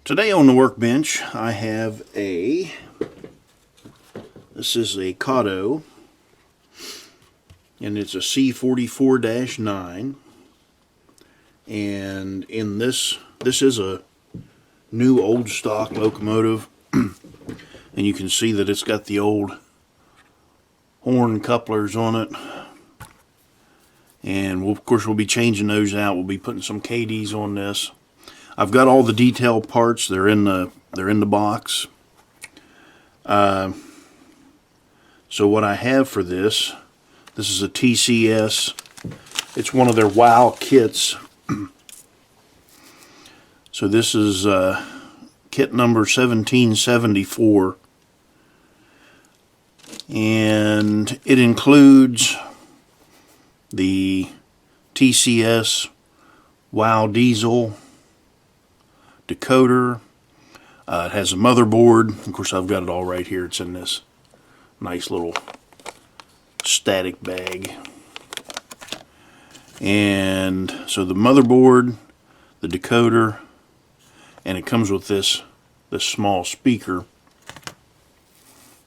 Today on the workbench I have this is a Kato, and it's a C44-9, and in this is a new old stock locomotive, and you can see that it's got the old horn couplers on it, and of course we'll be changing those out. We'll be putting some KDs on this. I've got all the detail parts. They're in the box. So what I have for this is a TCS. It's one of their WOW kits. So this is kit number 1774, and it includes the TCS WOW diesel, decoder. It has a motherboard. Of course, I've got it all right here. It's in this nice little static bag. And so the motherboard, the decoder, and it comes with this small speaker.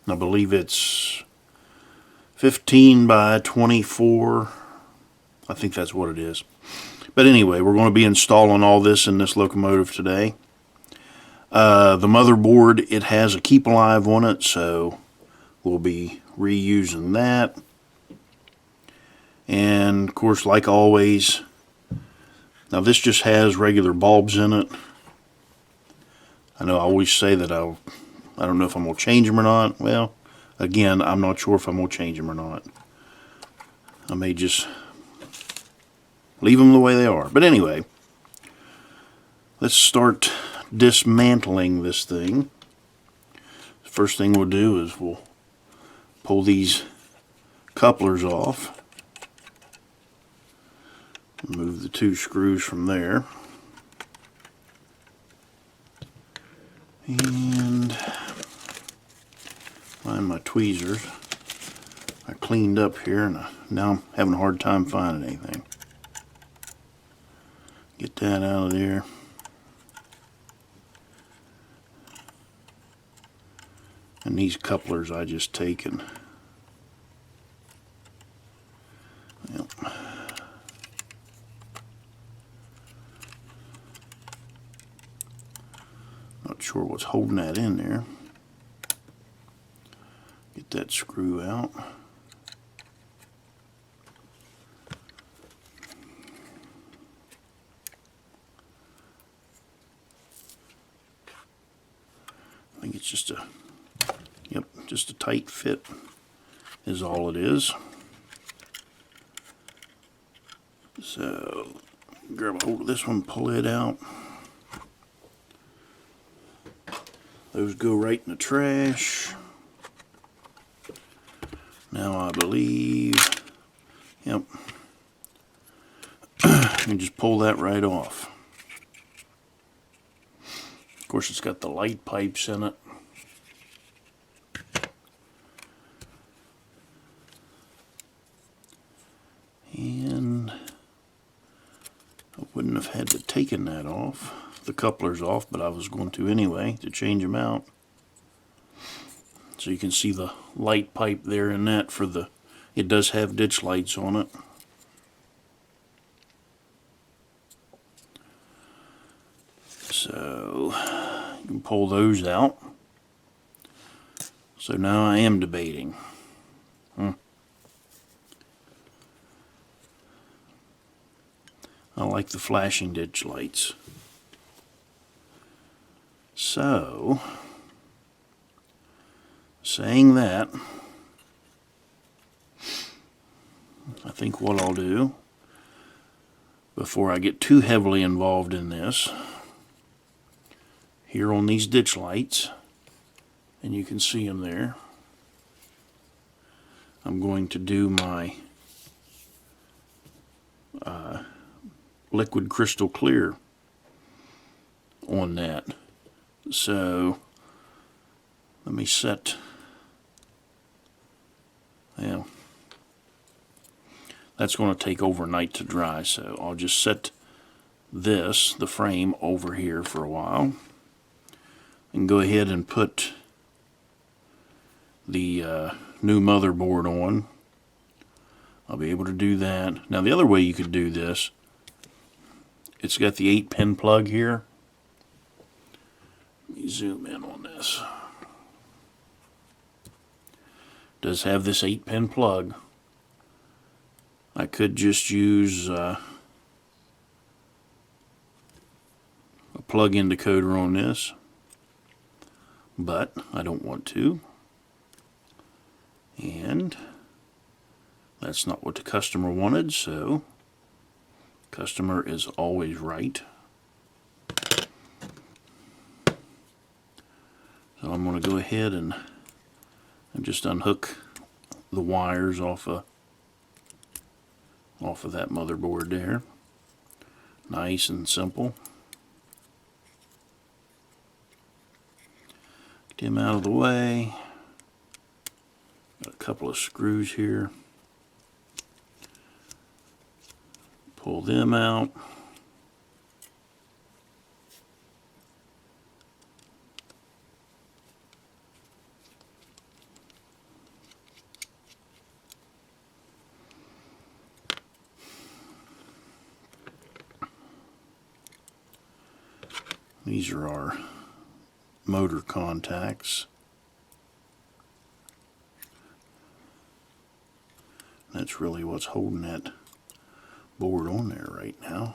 I believe it's 15 by 24. I think that's what it is. But anyway, we're going to be installing all this in this locomotive today. The motherboard, it has a keep alive on it, so we'll be reusing that. And of course, like always, now this just has regular bulbs in it. I know I always say that I don't know if I'm going to change them or not. Well, again, I'm not sure if I'm going to change them or not. I may just leave them the way they are. But anyway, let's start dismantling this thing. First thing we'll do is we'll pull these couplers off. Remove the two screws from there. And find my tweezers. I cleaned up here and now I'm having a hard time finding anything. Get that out of there. And these couplers I just taken. Yep. Not sure what's holding that in there. Get that screw out. I think it's just just a tight fit is all it is. So grab a hold of this one, pull it out. Those go right in the trash. Now I believe, yep, you can just pull that right off. Of course, it's got the light pipes in it. And I wouldn't have had to taken that off, the couplers off, but I was going to anyway to change them out. So you can see the light pipe there in that for the, it does have ditch lights on it. So you can pull those out. So now I am debating. I like the flashing ditch lights. So, saying that, I think what I'll do, before I get too heavily involved in this, here on these ditch lights, and you can see them there, I'm going to do my liquid crystal clear on that. So let me set, well, that's going to take overnight to dry, so I'll just set this, the frame, over here for a while. and go ahead and put the new motherboard on. I'll be able to do that. Now the other way you could do this, it's got the 8-pin plug here. Let me zoom in on this. It does have this 8-pin plug. I could just use a plug-in decoder on this, but I don't want to. And that's not what the customer wanted, so customer is always right. So I'm going to go ahead and just unhook the wires off of that motherboard there. Nice and simple. Get him out of the way. Got a couple of screws here. Pull them out. These are our motor contacts. That's really what's holding that board on there right now.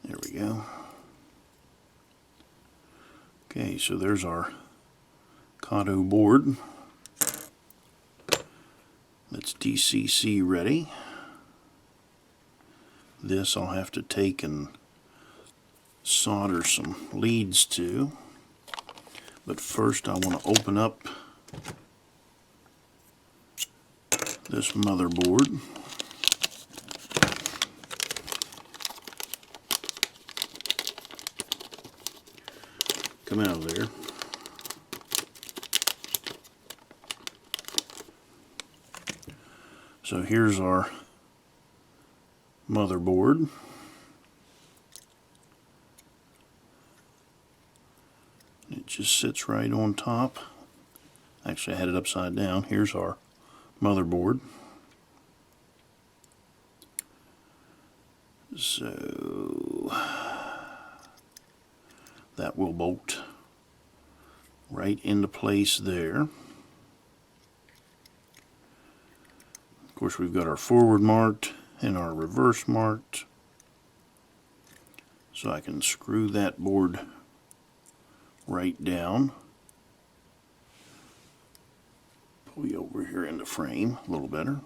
There we go. Okay, so there's our Kato board. That's DCC ready. This I'll have to take and solder some leads to. But first I want to open up this motherboard. Come out of there. So here's our motherboard. It just sits right on top. Actually, I had it upside down. Here's our motherboard. So that will bolt right into place there. Of course, we've got our forward marked and our reverse marked. So I can screw that board right down. Pull you over here in the frame a little better.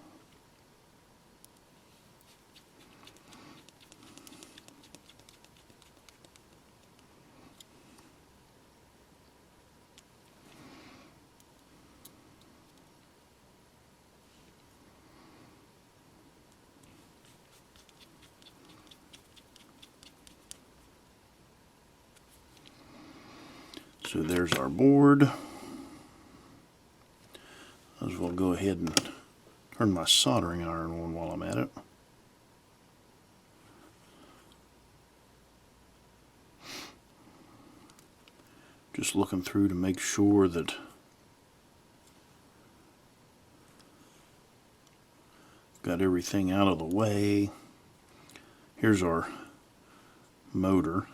So there's our board. As well go ahead and turn my soldering iron on while I'm at it. Just looking through to make sure that got everything out of the way. Here's our motor.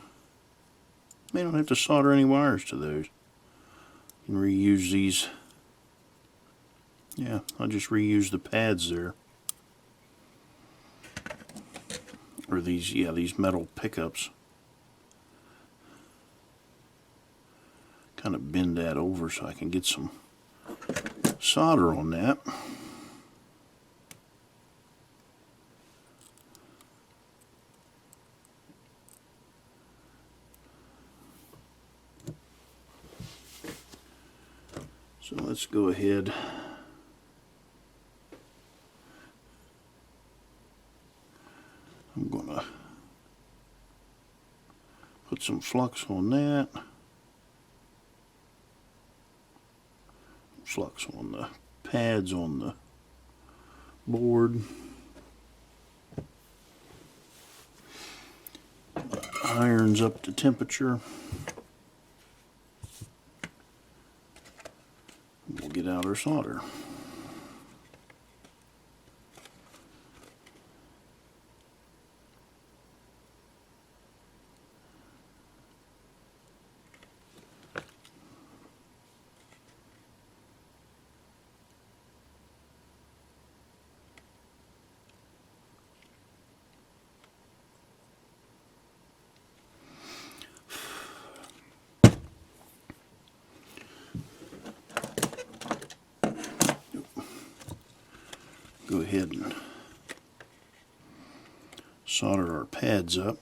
You don't have to solder any wires to those. You can reuse these. Yeah, I'll just reuse the pads there. Or these, yeah, these metal pickups. Kind of bend that over so I can get some solder on that. So let's go ahead. I'm going to put some flux on that. Flux on the pads on the board. Iron's up to temperature. We'll get out our solder. Go ahead and solder our pads up.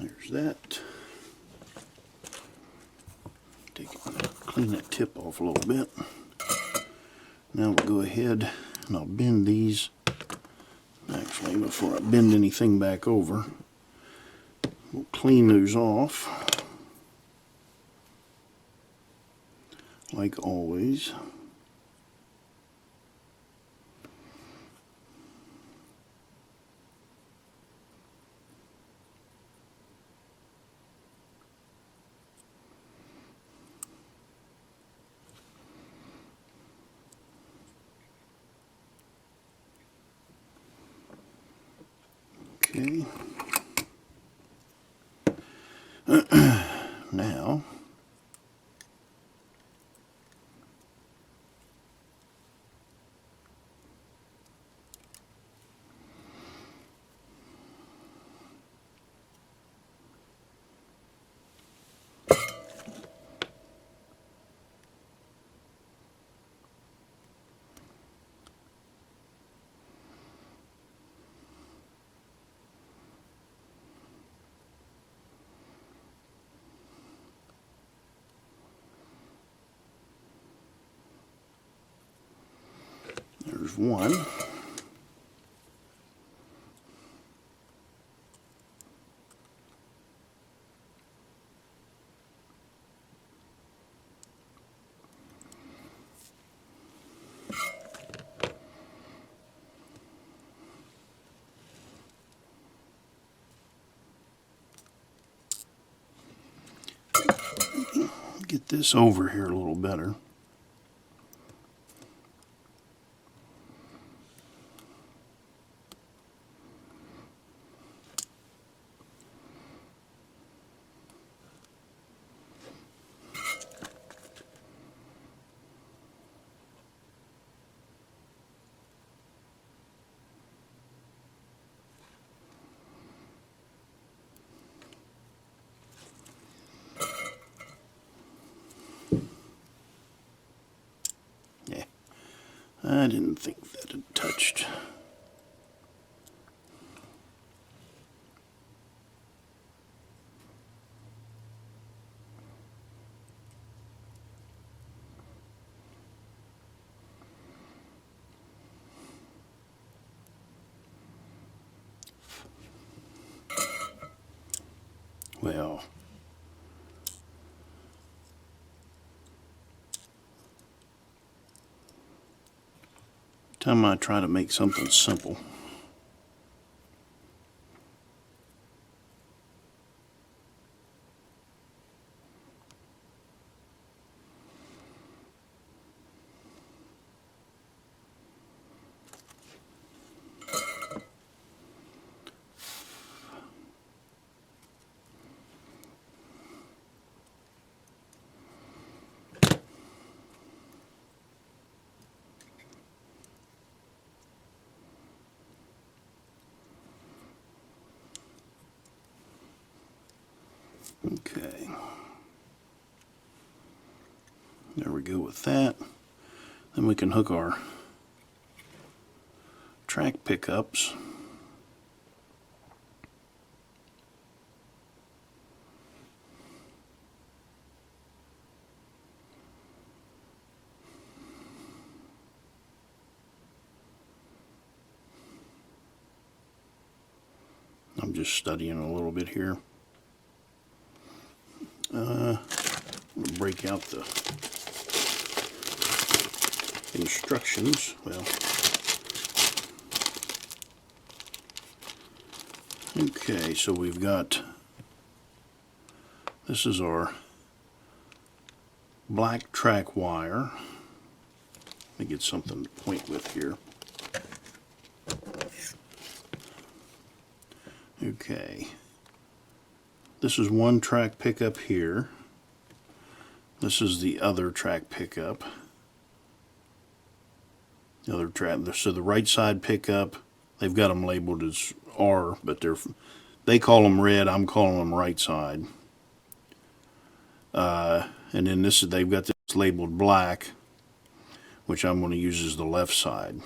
There's that. Clean that tip off a little bit. Now we'll go ahead and I'll bend these. Actually, before I bend anything back over, we'll clean those off like always. Okay. Now, there's one. Get this over here a little better. I didn't think that had touched. Well, time I try to make something simple. Okay, there we go with that. Then we can hook our track pickups I'm just studying a little bit here. I'm going to break out the instructions. Well, okay, so we've got, this is our black track wire. Let me get something to point with here. Okay, this is one track pickup here. This is the other track pickup. The other track, so the right side pickup, they've got them labeled as R, but they call them red. I'm calling them right side. And then they've got this labeled black, which I'm going to use as the left side.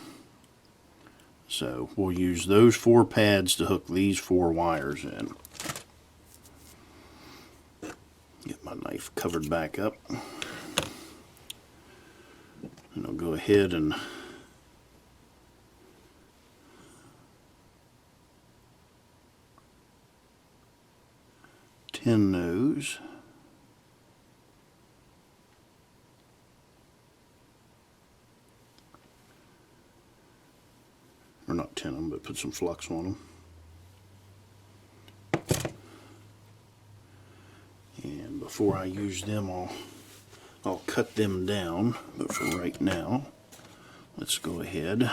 So we'll use those 4 pads to hook these 4 wires in. Get my knife covered back up. And I'll go ahead and tin those. Or not tin them, but put some flux on them. And before I use them, I'll cut them down. But for right now, let's go ahead.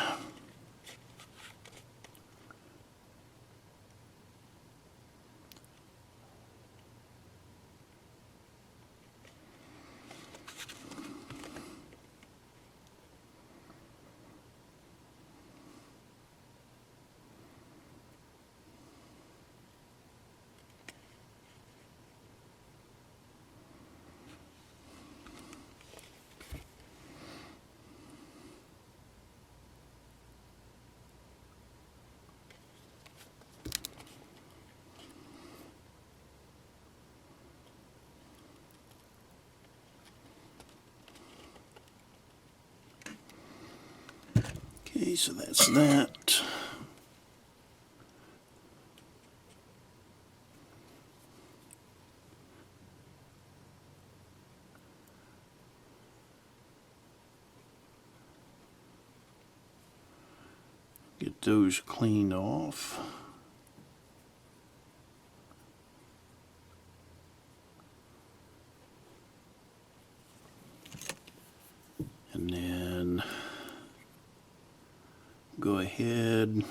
Okay, so that's that. Get those cleaned off. And then go ahead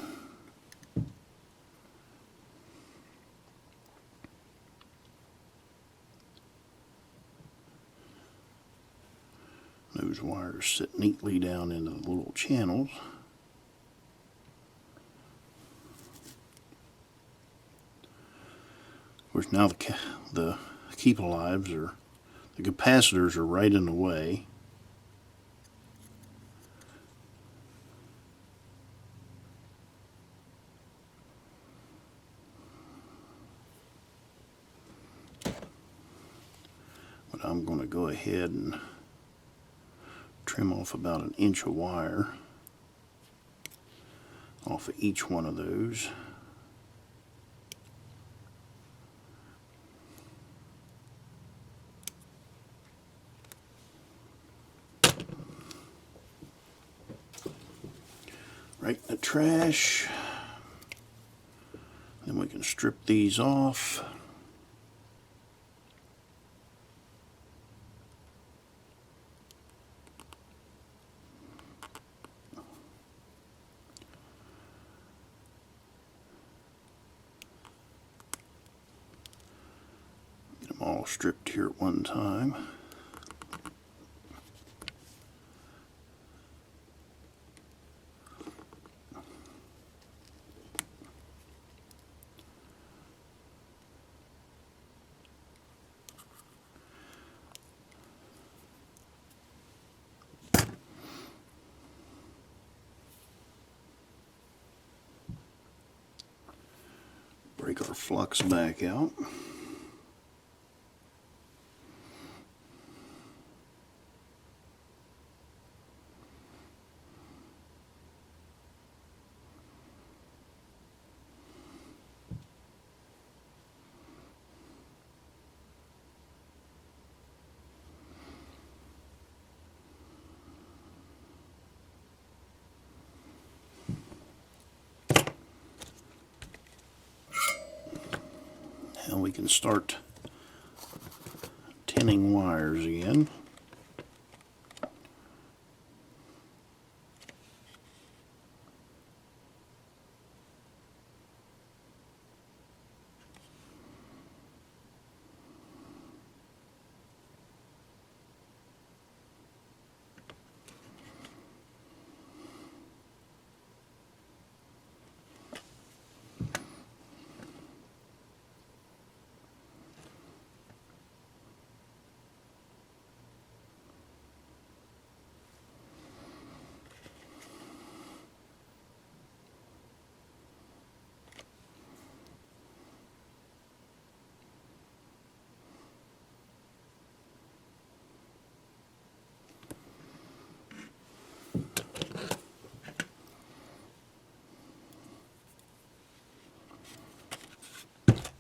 those wires sit neatly down into the little channels. Of course, now the keep alives the capacitors are right in the way. But I'm going to go ahead and trim off about 1 inch of wire off of each one of those. Right in the trash. Then we can strip these off. Get them all stripped here at one time. Break our flux back out. and we can start tinning wires again.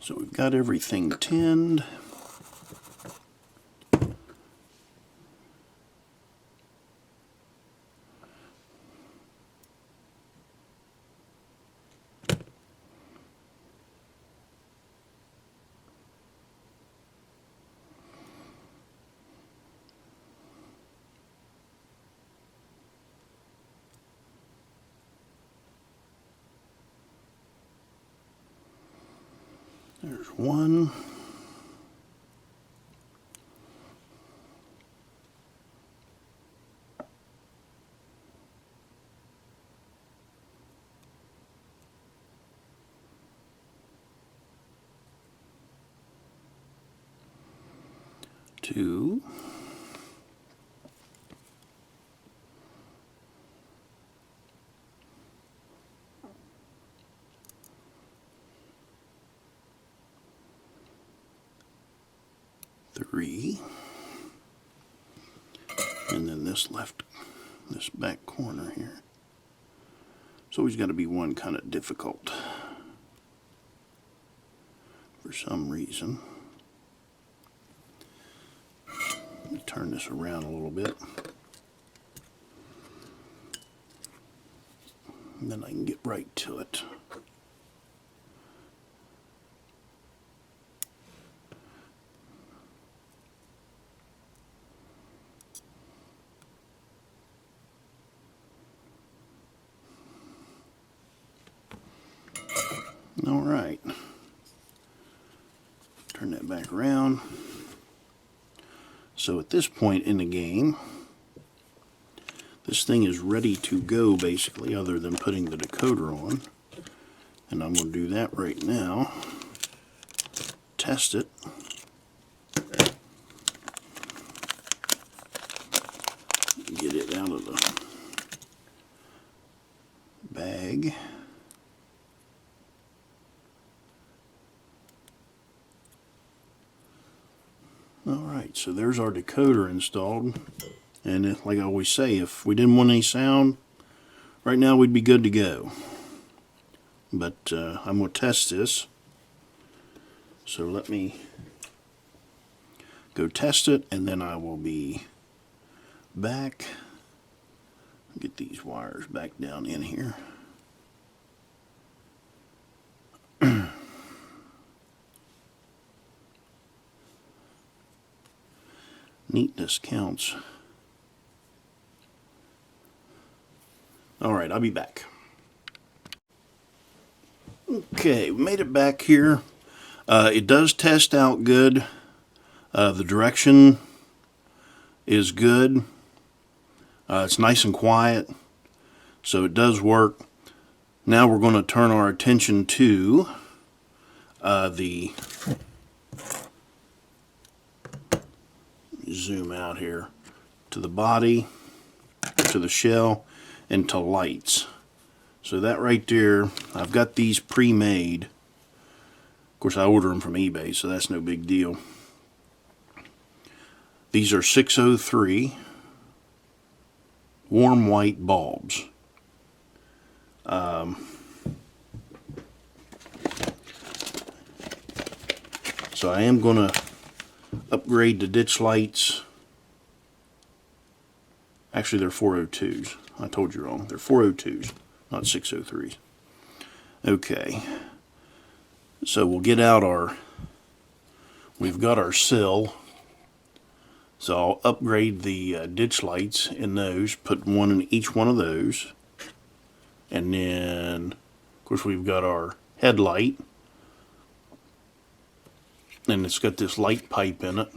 So we've got everything tinned. There's one. Two. Three. And then this back corner here. It's always got to be one kind of difficult for some reason. Let me turn this around a little bit. And then I can get right to it. All right, turn that back around. So at this point in the game, this thing is ready to go basically, other than putting the decoder on. And I'm going to do that right now. Test it. Get it out of the bag. Alright, so there's our decoder installed, and like I always say, if we didn't want any sound, right now we'd be good to go. But I'm going to test this, so let me go test it, and then I will be back. Get these wires back down in here. Neatness counts. Alright, I'll be back. Okay, we made it back here. It does test out good. The direction is good. It's nice and quiet, so it does work. Now we're going to turn our attention to the zoom out here to the body, to the shell, and to lights. So that right there, I've got these pre-made. Of course, I order them from eBay, so that's no big deal. These are 603 warm white bulbs. So I am going to upgrade the ditch lights. Actually, they're 402s. I told you wrong. They're 402s, not 603s. Okay. So we'll get out our we've got our sill. So I'll upgrade the ditch lights in those, put one in each one of those. And then, of course, we've got our headlight. And it's got this light pipe in it.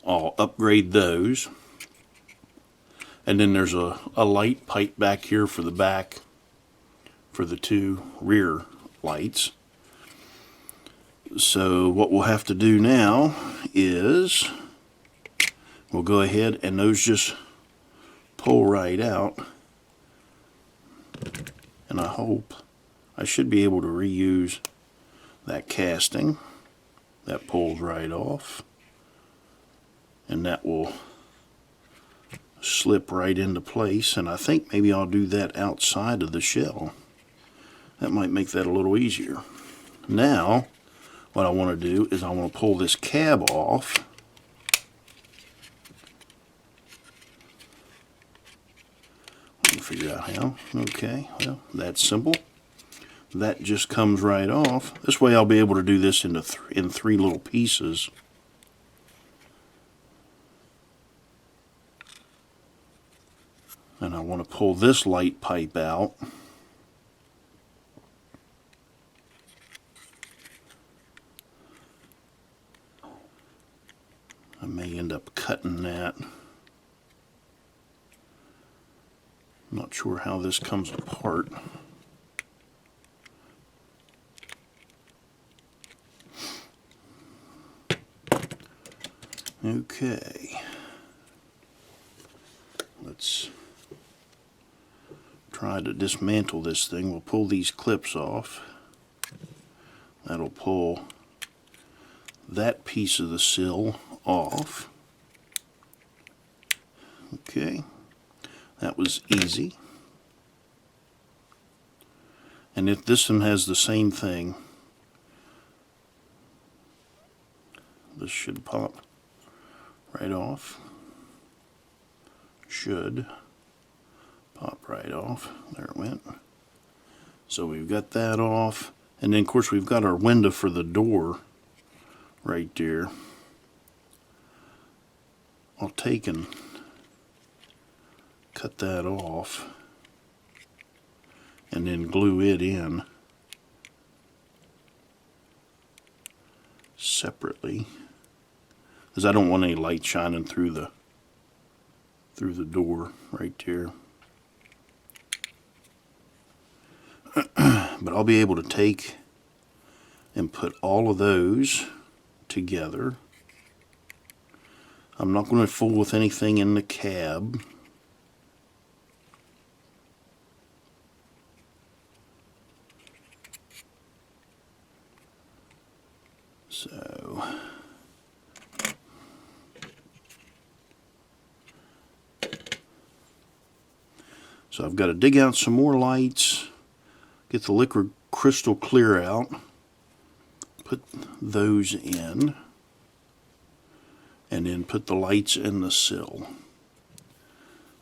I'll upgrade those. And then there's a light pipe back here for the back for the two rear lights. So what we'll have to do now is we'll go ahead and those just pull right out. And I hope I should be able to reuse that casting. That pulls right off. And that will slip right into place. And I think maybe I'll do that outside of the shell. That might make that a little easier. Now, what I want to do is I want to pull this cab off. Let me figure out how. Okay, well, that's simple. That just comes right off. This way I'll be able to do this in three little pieces. And I want to pull this light pipe out. I may end up cutting that. I'm not sure how this comes apart. Okay. Let's try to dismantle this thing. We'll pull these clips off. That'll pull that piece of the sill off. Okay, that was easy. And if this one has the same thing, this should pop right off. Should pop right off. There it went. So we've got that off. And then of course we've got our window for the door right there. I'll take and cut that off and then glue it in separately, because I don't want any light shining through the door right there. But I'll be able to take and put all of those together. I'm not going to fool with anything in the cab. So I've got to dig out some more lights, get the liquid crystal clear out, put those in, and then put the lights in the sill.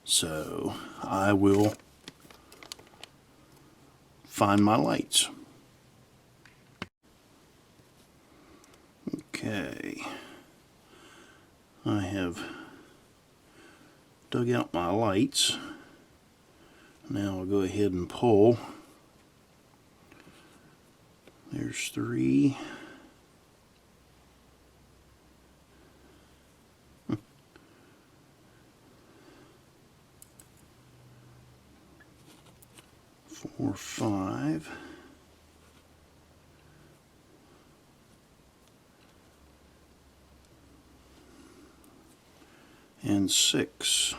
So I will find my lights. Okay, I have dug out my lights. Now I'll go ahead and pull. There's 3. Four, 5. And 6.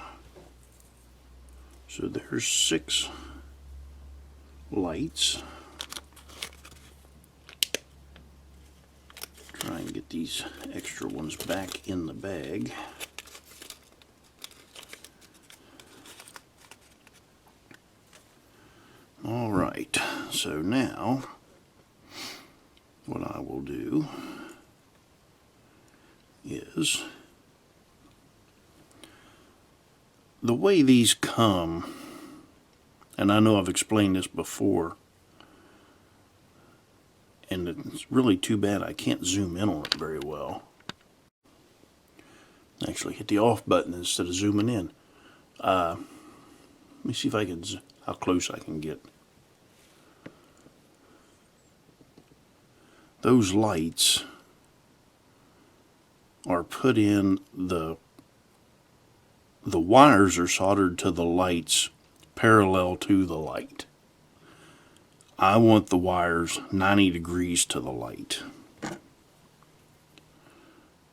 So there's 6 lights. Try and get these extra ones back in the bag. All right, so now what I will do is, the way these come, and I know I've explained this before, and it's really too bad I can't zoom in on it very well. Actually hit the off button instead of zooming in. Let me see if I can, how close I can get. Those lights are put in, the wires are soldered to the lights parallel to the light. I want the wires 90 degrees to the light.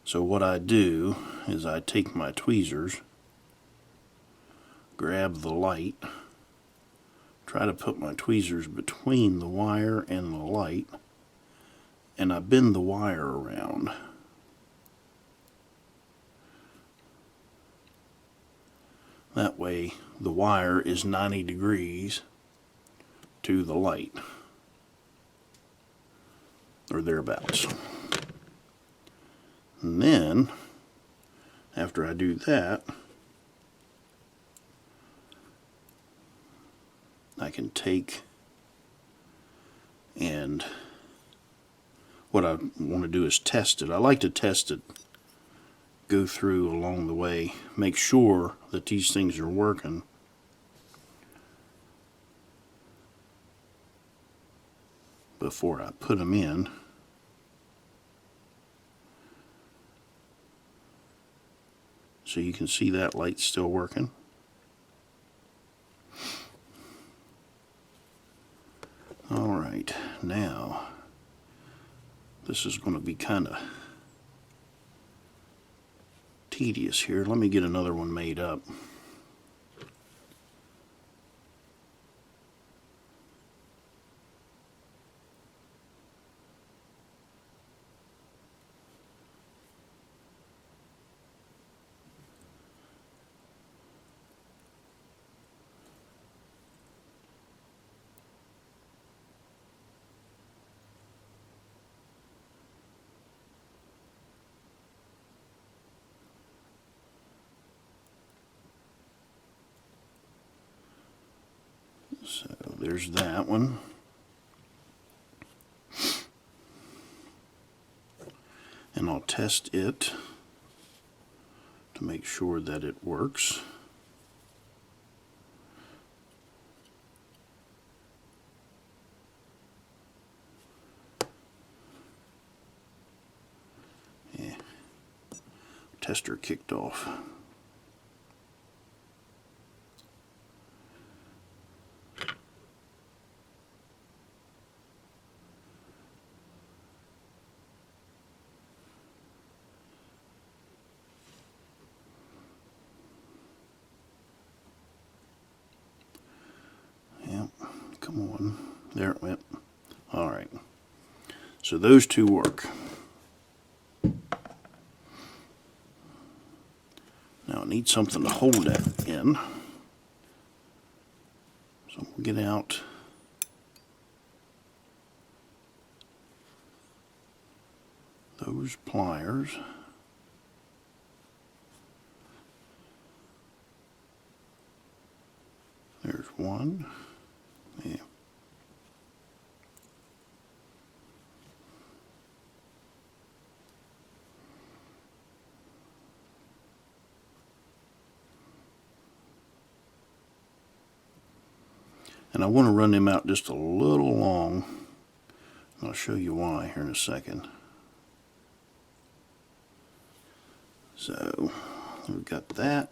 So what I do is I take my tweezers, grab the light, try to put my tweezers between the wire and the light, and I bend the wire around. That way the wire is 90 degrees to the light, or thereabouts. And then, after I do that, I can take, and what I want to do is test it. I like to test it, go through along the way, make sure that these things are working. Before I put them in. So you can see that light's still working. Alright, now this is going to be kind of tedious here. Let me get another one made up. So there's that one. And I'll test it to make sure that it works. Yeah. Tester kicked off. Come on, there it went. Alright, so those two work. Now I need something to hold that in. So we'll get out those pliers. There's one. Yeah. And I want to run them out just a little long. I'll show you why here in a second. So we've got that.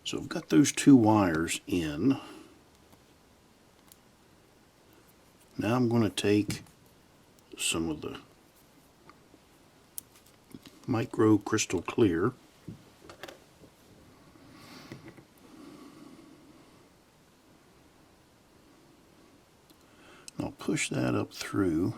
So I've got those two wires in. Now I'm going to take some of the micro crystal clear. I'll push that up through.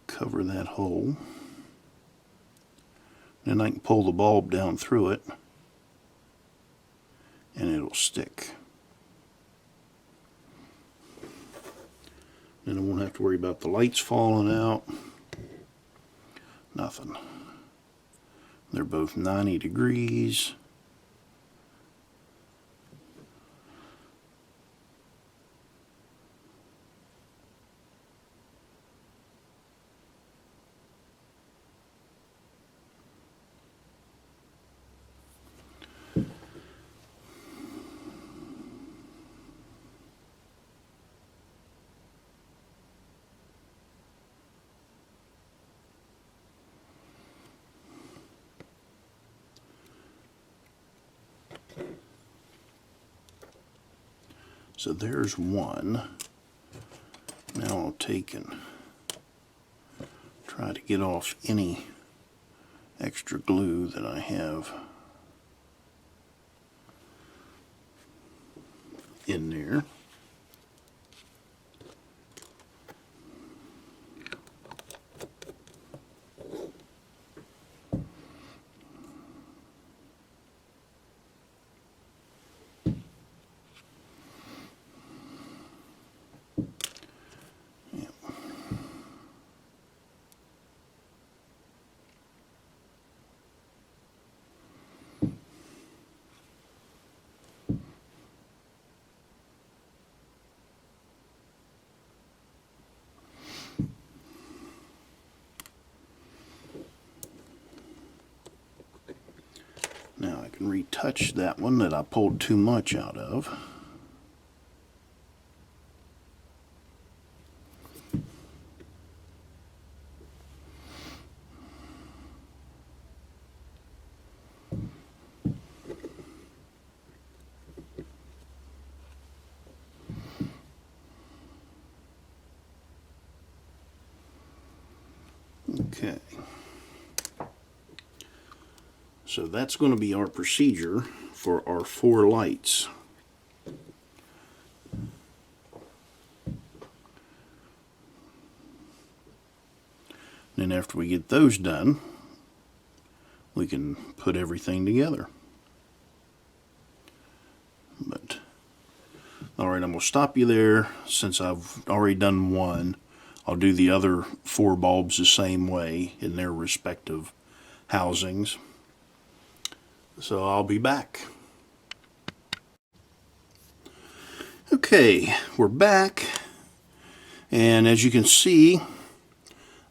Cover that hole. Then I can pull the bulb down through it and it'll stick. Then I won't have to worry about the lights falling out. Nothing. They're both 90 degrees. So there's one. Now I'll take and try to get off any extra glue that I have in there. Now I can retouch that one that I pulled too much out of. Okay. So that's going to be our procedure for our 4 lights. Then after we get those done, we can put everything together. But alright, I'm going to stop you there. Since I've already done one, I'll do the other 4 bulbs the same way in their respective housings. So I'll be back. Okay, we're back, and as you can see,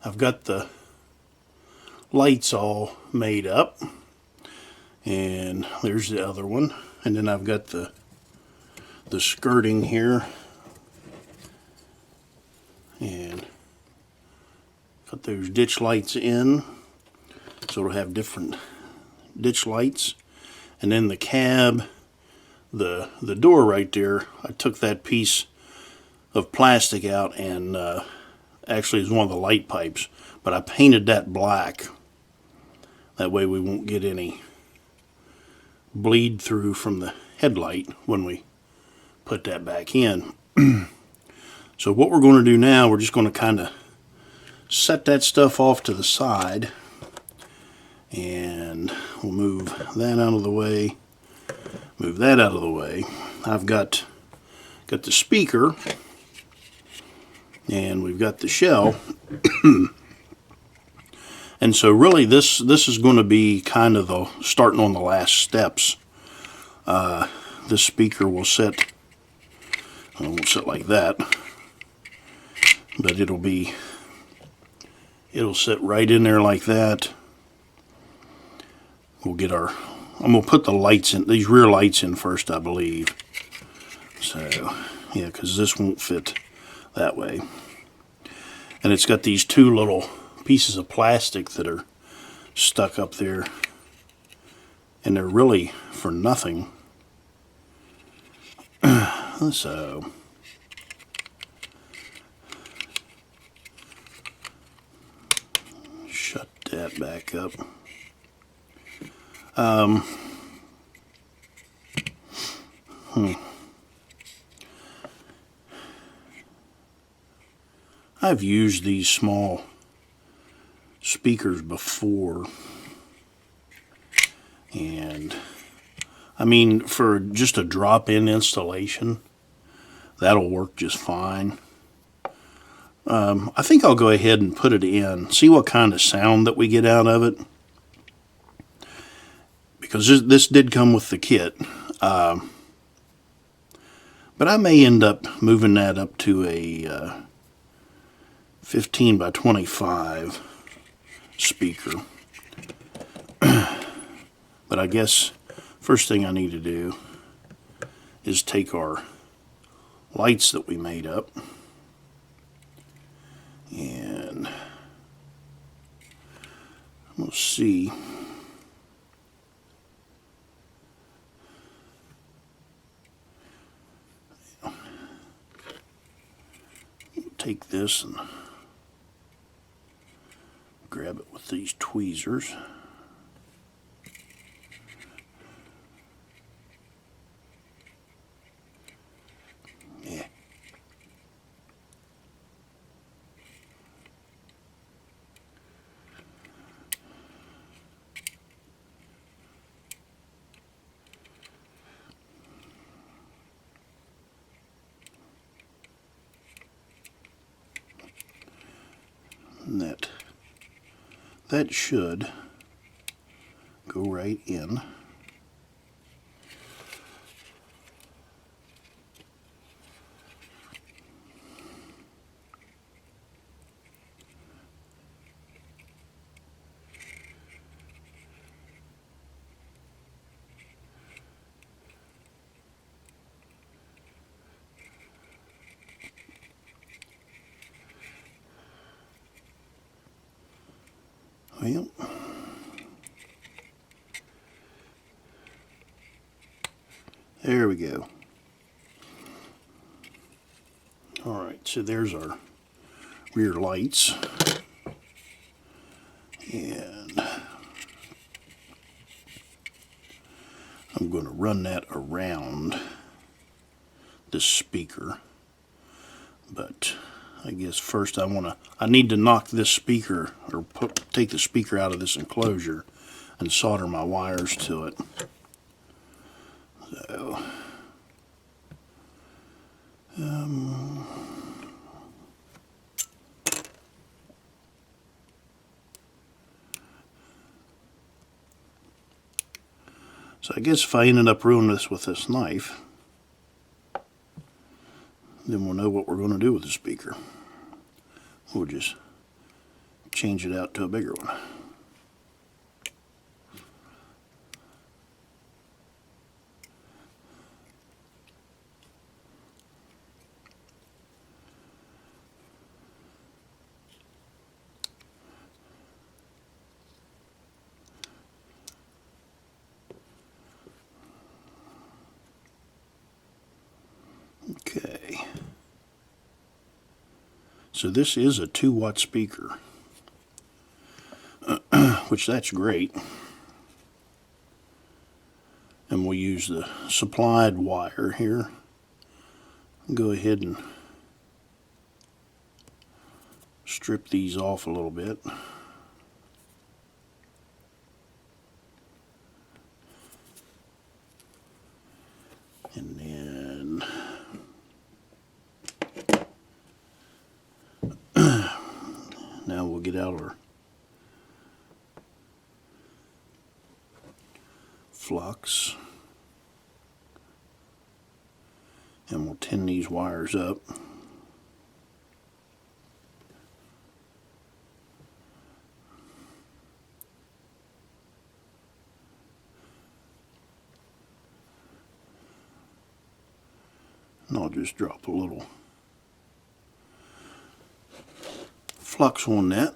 I've got the lights all made up, and there's the other one, and then I've got the skirting here, and got those ditch lights in, so it'll have different ditch lights. And then the cab, the door right there, I took that piece of plastic out, and actually it's one of the light pipes, but I painted that black. That way we won't get any bleed through from the headlight when we put that back in. So what we're going to do now, we're just going to kind of set that stuff off to the side, and we'll move that out of the way, move that out of the way. I've got the speaker, and we've got the shell. And so really this is going to be kind of the starting on the last steps. This speaker will sit, it won't sit like that, but it'll sit right in there like that. We'll get I'm going to put the lights in, these rear lights in first, I believe. So, yeah, because this won't fit that way. And it's got these 2 little pieces of plastic that are stuck up there. And they're really for nothing. So, shut that back up. I've used these small speakers before, and I mean, for just a drop-in installation, that'll work just fine. I think I'll go ahead and put it in, see what kind of sound that we get out of it. because this did come with the kit. But I may end up moving that up to a 15 by 25 speaker. But I guess first thing I need to do is take our lights that we made up and we'll see. Take this and grab it with these tweezers. Yeah. And that should go right in. Well, there we go. Alright, so there's our rear lights. And I'm going to run that around this speaker. But I guess first I need to knock this speaker, or take the speaker out of this enclosure and solder my wires to it. So I guess if I ended up ruining this with this knife, then we'll know what we're going to do with the speaker. We'll just change it out to a bigger one. Okay. So this is a 2-watt speaker, which that's great. And we'll use the supplied wire here. Go ahead and strip these off a little bit. And then now we'll get out our flux and we'll tin these wires up. And I'll just drop a little flux on that.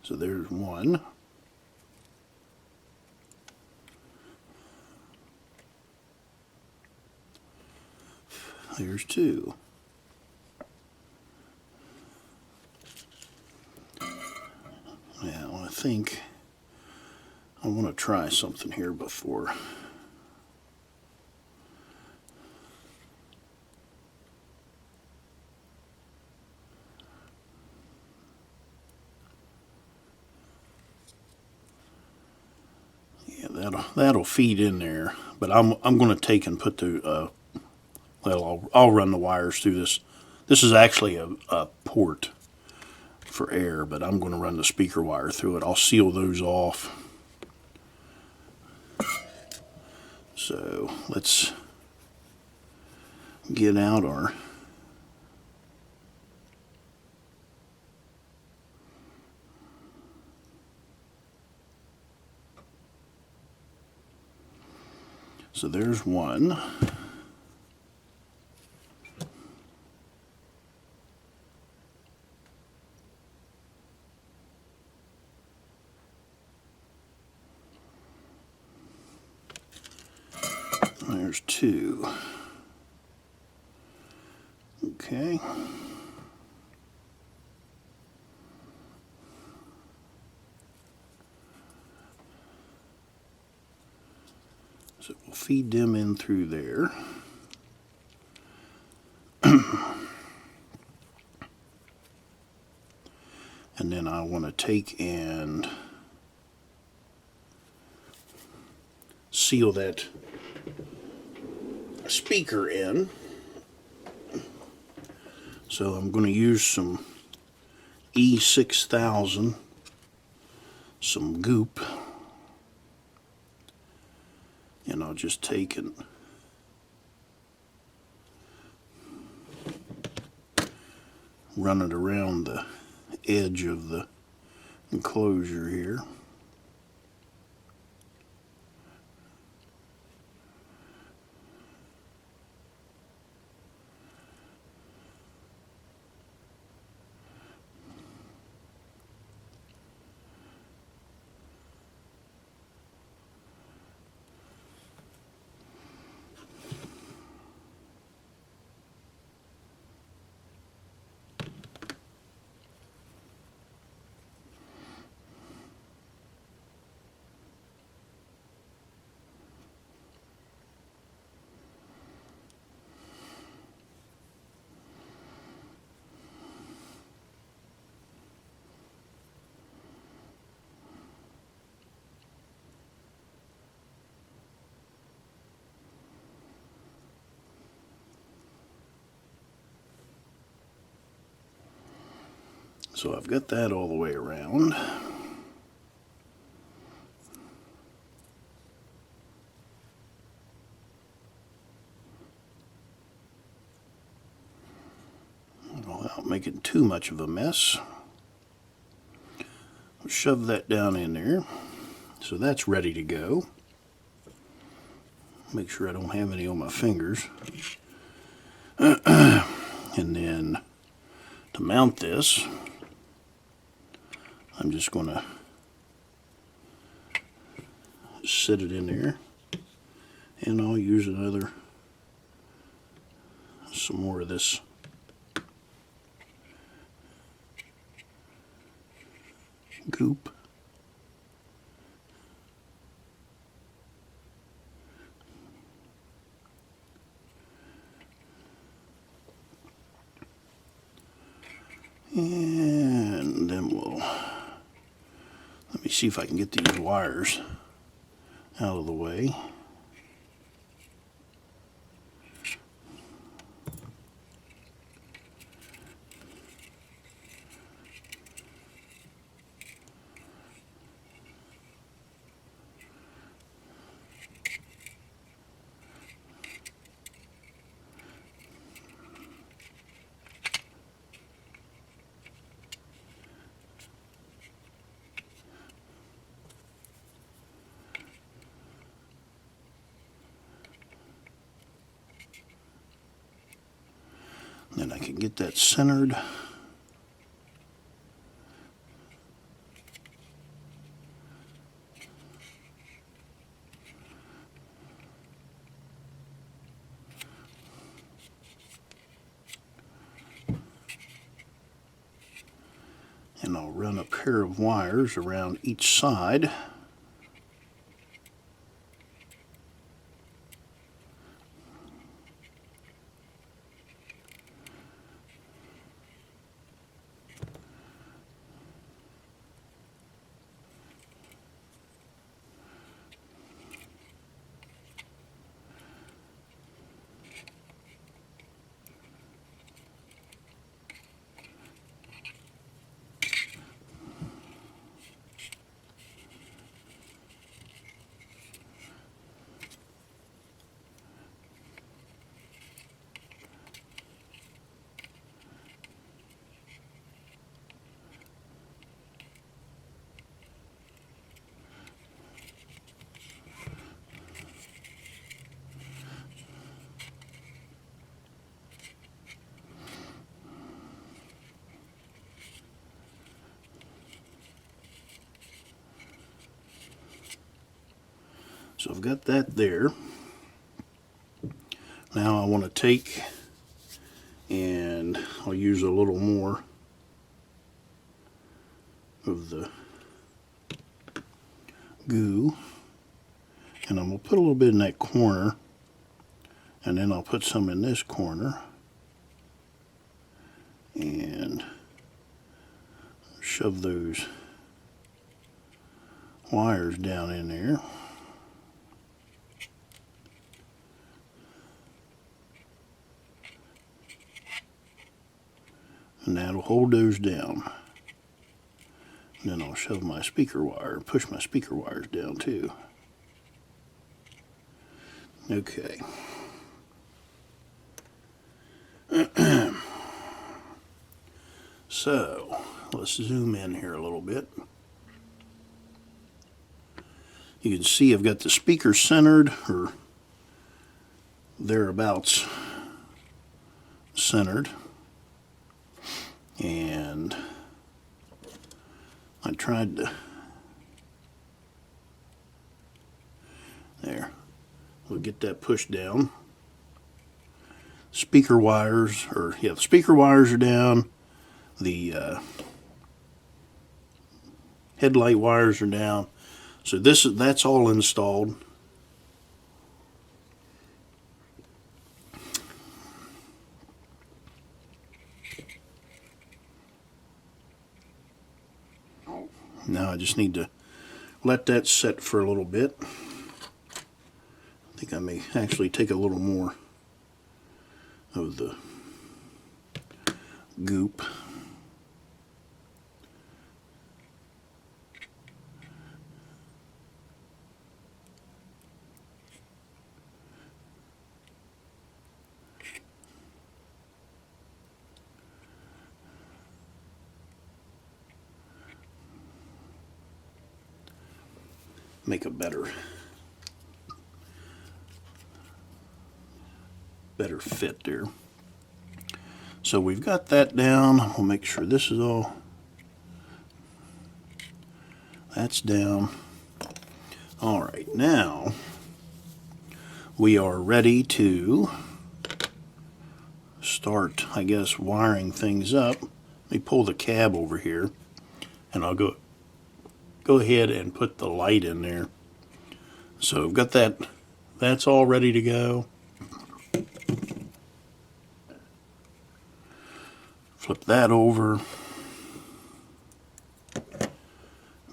So there's one. There's two. Now I think I want to try something here before. Yeah, that'll that'll feed in there. But I'm going to take and put the well, I'll run the wires through this. This is actually a port for air, but I'm going to run the speaker wire through it. I'll seal those off. So let's get out our so there's one. There's two. Okay. So we'll feed them in through there. And then I want to take and seal that speaker in. So I'm going to use some E6000, some goop, and I'll just take and run it around the edge of the enclosure here. So I've got that all the way around. Without making too much of a mess. I'll shove that down in there. So that's ready to go. Make sure I don't have any on my fingers. And then to mount this, I'm just going to set it in there, and I'll use some more of this goop. And then let me see if I can get these wires out of the way. Then I can get that centered. And I'll run a pair of wires around each side. So I've got that there. Now I want to take, and I'll use a little more of the goo, and I'm going to put a little bit in that corner, and then I'll put some in this corner, and shove those wires down in there. And that'll hold those down. And then I'll shove my speaker wire, push my speaker wires down too. Okay. So, let's zoom in here a little bit. You can see I've got the speaker centered, or thereabouts centered. And I tried to, there, we'll get that pushed down. Speaker wires, or yeah, the speaker wires are down. The headlight wires are down. So that's all installed. Now I just need to let that set for a little bit. I think I may actually take a little more of the goop. Make a better fit there. So we've got that down. We'll make sure this is all, that's down. All right, now we are ready to start, I guess, wiring things up. Let me pull the cab over here, and I'll go ahead and put the light in there. So I've got that's all ready to go. Flip that over.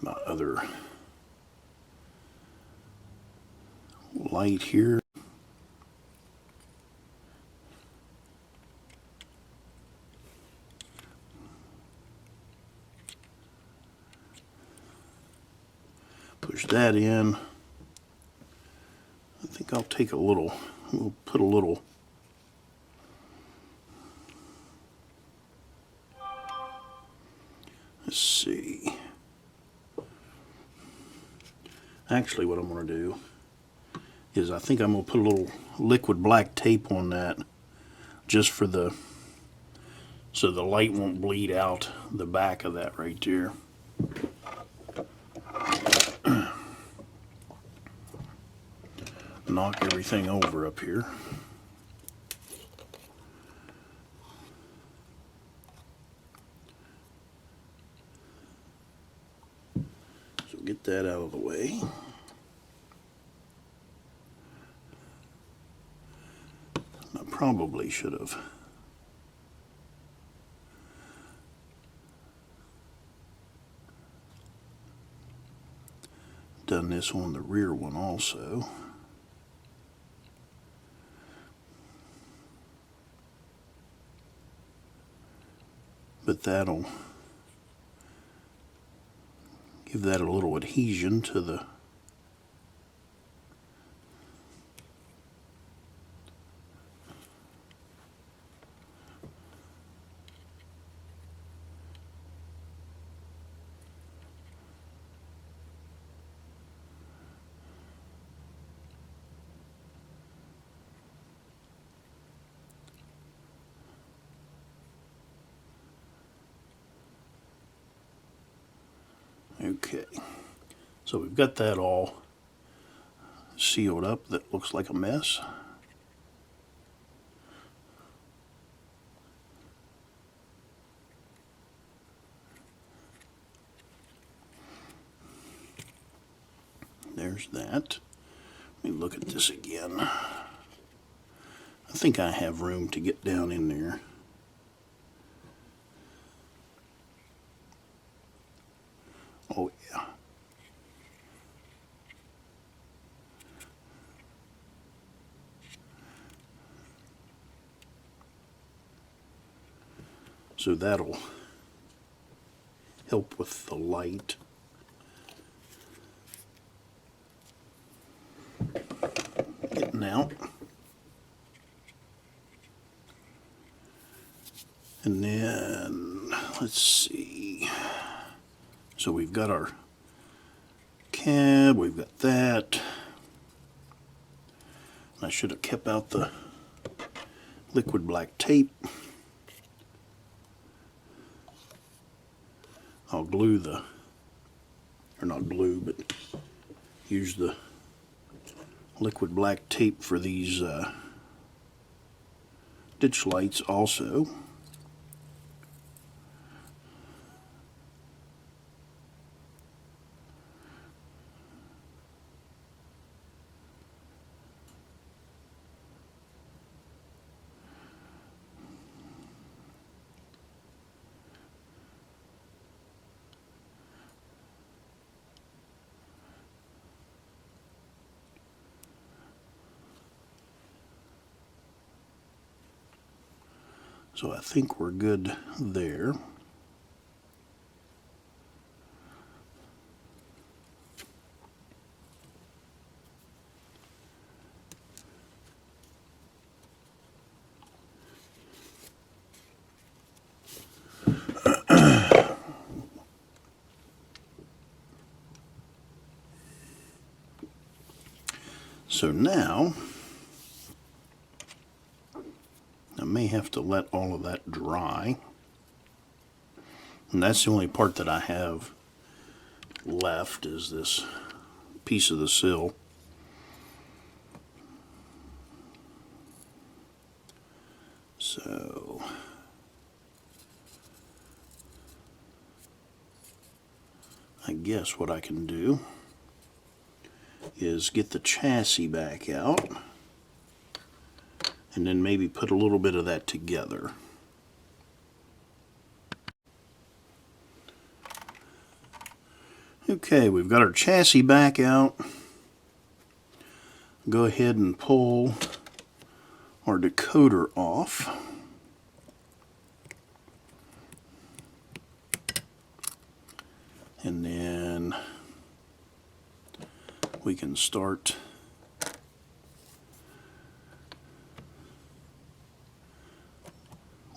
My other light here. Push that in. I think I'll take we'll put a little let's see. Actually, what I'm going to do is I think I'm going to put a little liquid black tape on that, just for so the light won't bleed out the back of that right there. Knock everything over up here. So get that out of the way. I probably should have done this on the rear one also. But that'll give that a little adhesion to the okay. So we've got that all sealed up that looks like a mess. There's that. Let me look at this again. I think I have room to get down in there. Oh yeah. So that'll help with the light. Getting out. And then, let's see. So we've got our cab, we've got that. I should have kept out the liquid black tape. I'll glue the, or not glue, but use the liquid black tape for these ditch lights also. So I think we're good there. So now, I may have to let all of that dry. And that's the only part that I have left is this piece of the sill. So I guess what I can do is get the chassis back out and then maybe put a little bit of that together. Okay, we've got our chassis back out. Go ahead and pull our decoder off. And then we can start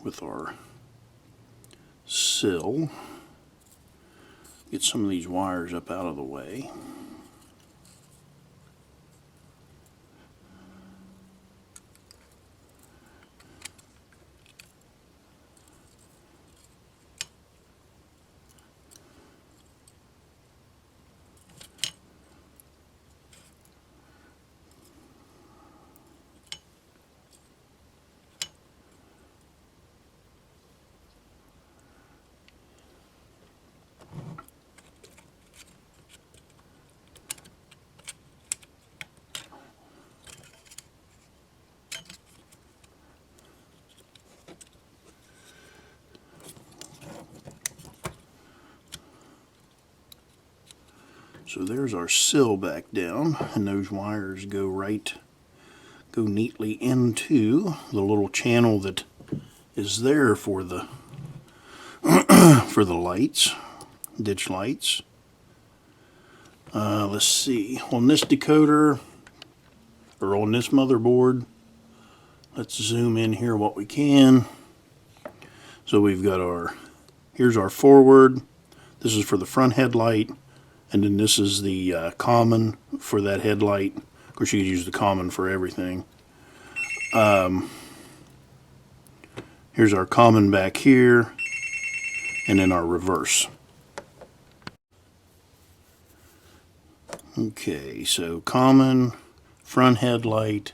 with our sill. Get some of these wires up out of the way. So there's our sill back down, and those wires go neatly into the little channel that is there for the for the lights, ditch lights. Let's see, on this decoder or on this motherboard, let's zoom in here what we can. So we've got here's our forward. This is for the front headlight. And then this is the common for that headlight. Of course, you could use the common for everything. Here's our common back here, and then our reverse. Okay, so common front headlight,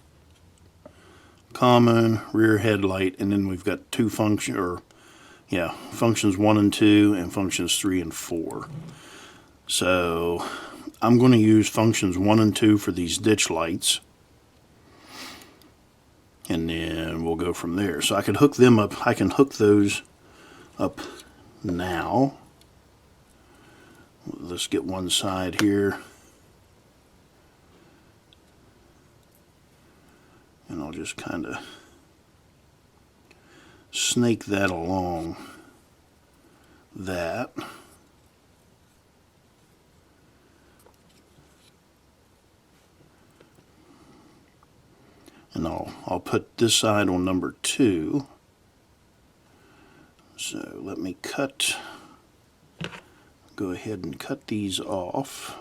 common, rear headlight, and then we've got two functions 1 and 2 and functions 3 and 4. So I'm going to use functions 1 and 2 for these ditch lights, and then we'll go from there. So I can hook them up. I can hook those up now. Let's get one side here, and I'll just kind of snake that along that. And I'll put this side on number 2. So let me go ahead and cut these off.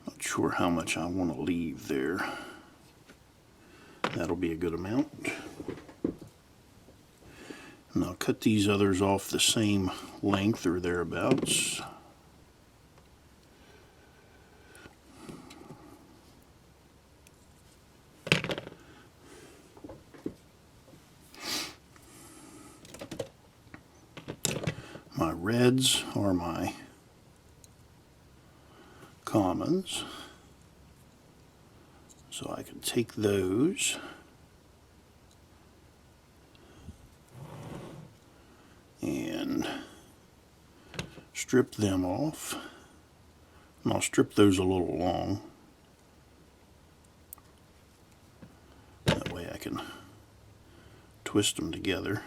Not sure how much I want to leave there. That'll be a good amount. And I'll cut these others off the same length or thereabouts. My reds are my commons, so I can take those and strip them off. And I'll strip those a little long. That way I can twist them together.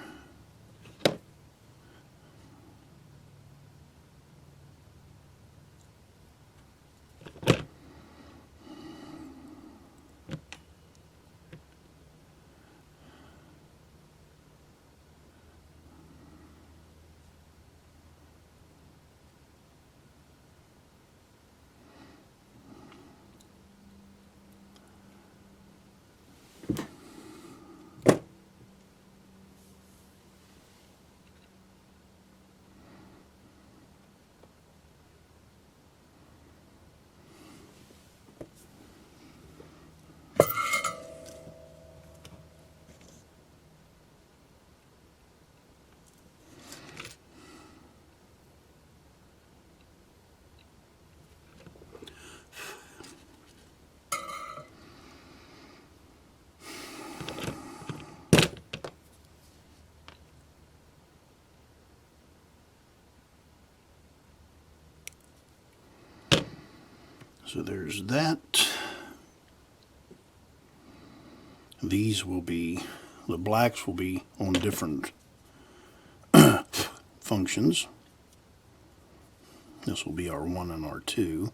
So there's that. These will be, the blacks will be on different functions. This will be R1 and R2.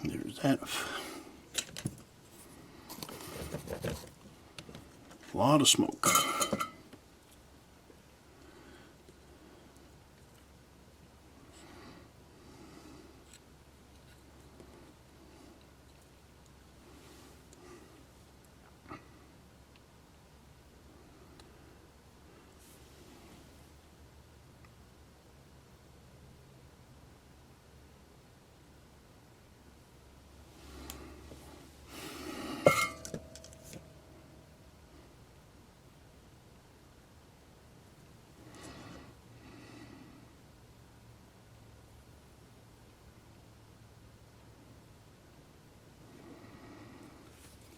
There's that. A lot of smoke.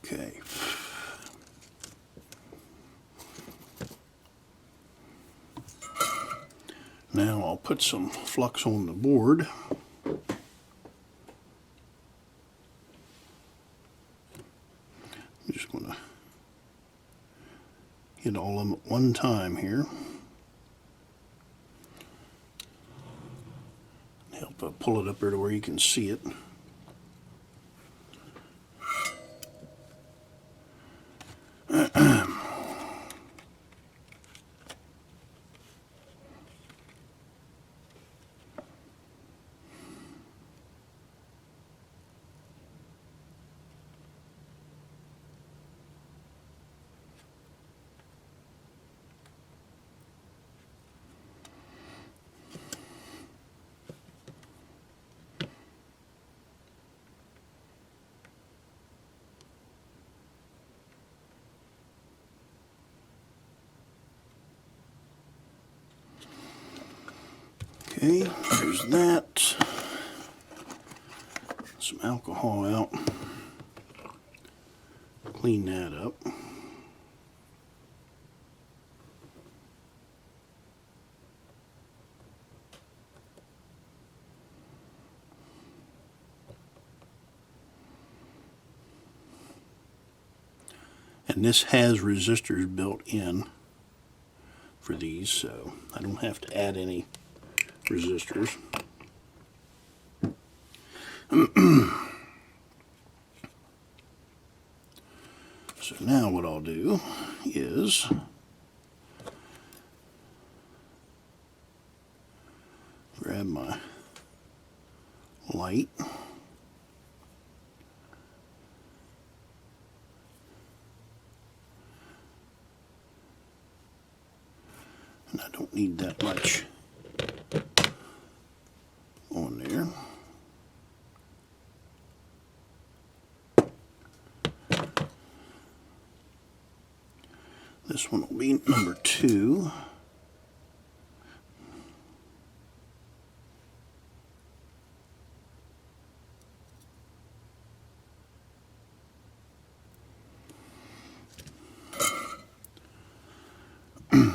Okay. Now I'll put some flux on the board. get all of them at one time here. Help pull it up there to where you can see it. Okay, there's that. Some alcohol out. Clean that up. And this has resistors built in for these, so I don't have to add any resistors. So now what I'll do is grab my light. And I don't need that much on there. This one will be number 2.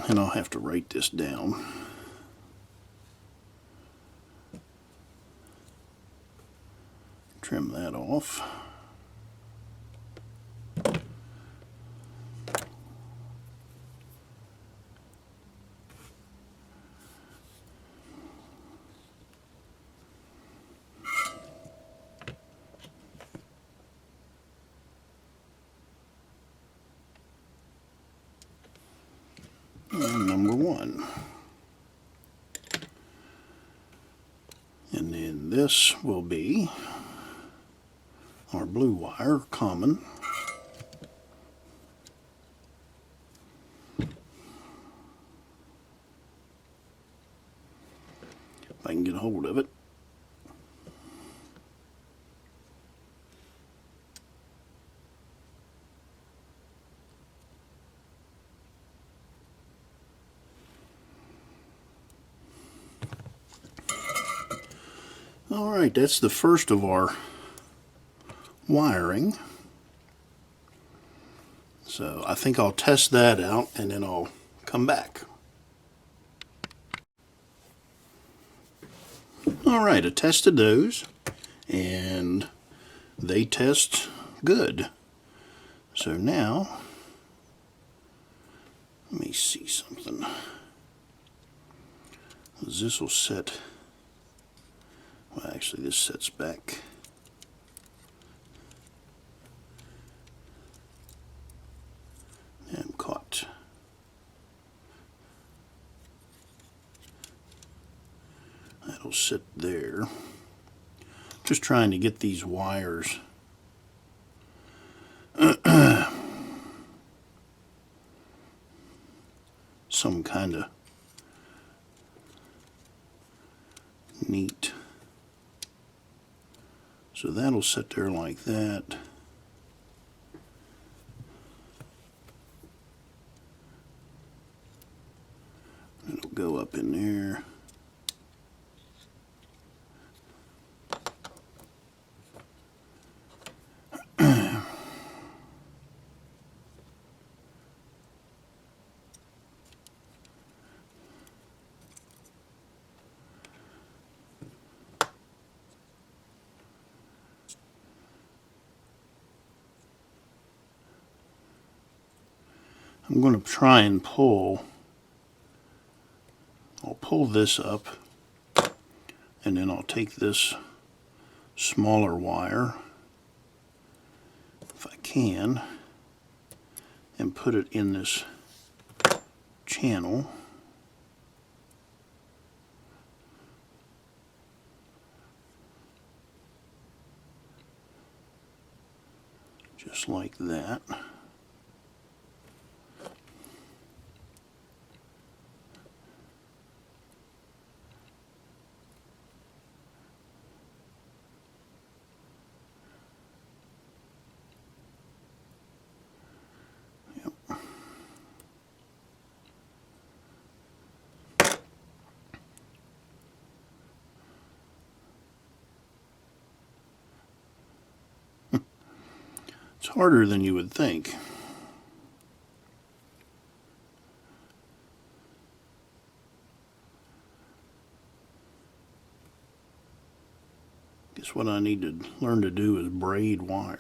And I'll have to write this down. Trim that off. And number 1. And then this will be our blue wire, common. If I can get a hold of it. Alright, that's the first of our wiring. So I think I'll test that out and then I'll come back. Alright, I tested those and they test good. So now, let me see something. This will set. Well, actually, this sets back. I'm caught. That'll sit there. Just trying to get these wires some kind of neat. So that'll sit there like that. It'll go up in there. I'm going to try and I'll pull this up, and then I'll take this smaller wire, if I can, and put it in this channel. Just like that. It's harder than you would think. Guess what I need to learn to do is braid wire.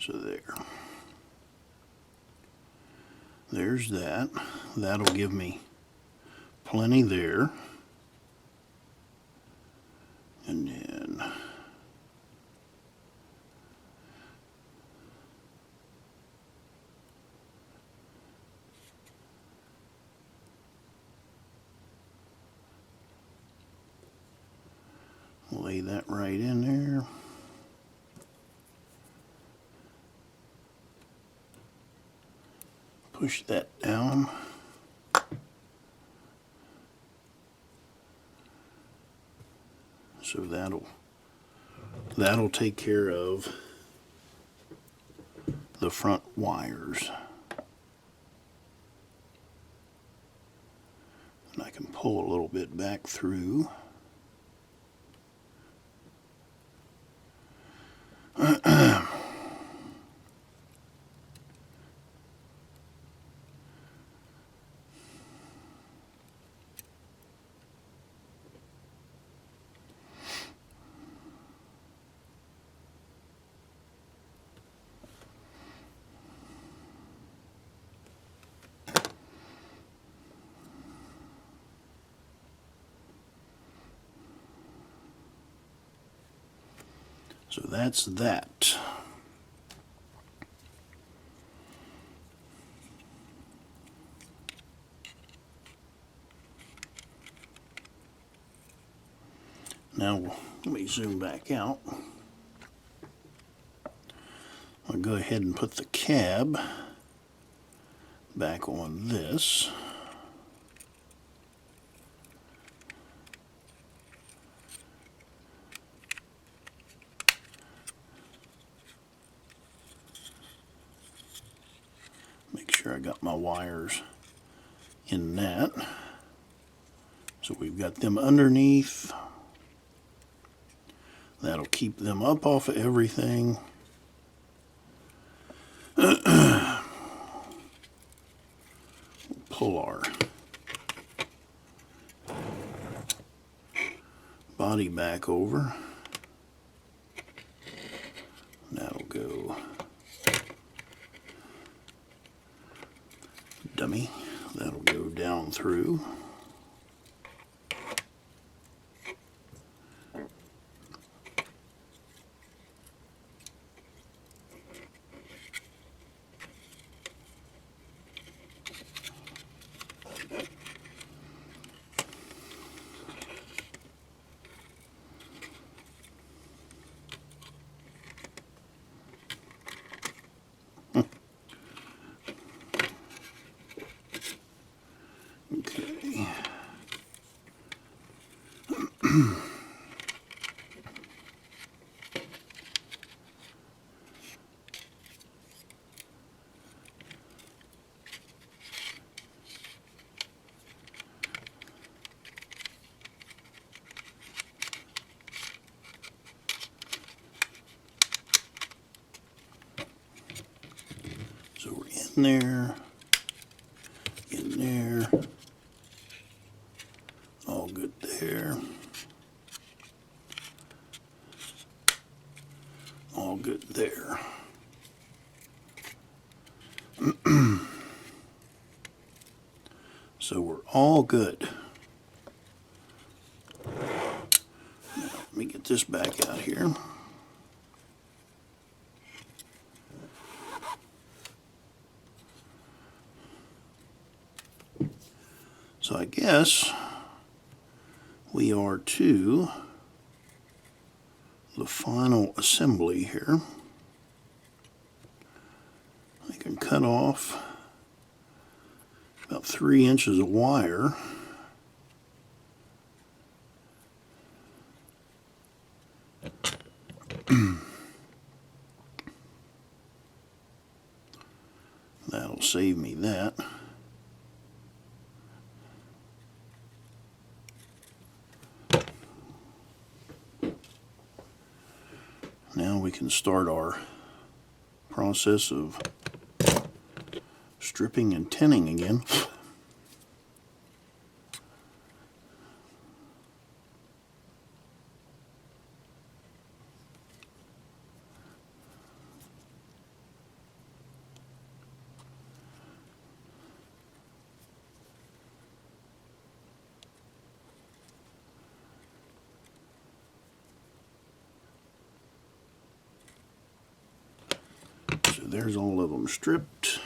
So there's that. That'll give me plenty there. And then lay that right in there. Push that down. So that'll take care of the front wires. And I can pull a little bit back through. So that's that. Now let me zoom back out. I'll go ahead and put the cab back on this. Make sure I got my wires in that. So we've got them underneath. That'll keep them up off of everything. Pull our body back over. That'll go dummy. That'll go down through. So we're in there. there. All good there. So we're all good. Now, let me get this back out here. So I guess we are to the final assembly here. I can cut off about 3 inches of wire. That'll save me that. Now we can start our process of stripping and tinning again. So there's all of them stripped.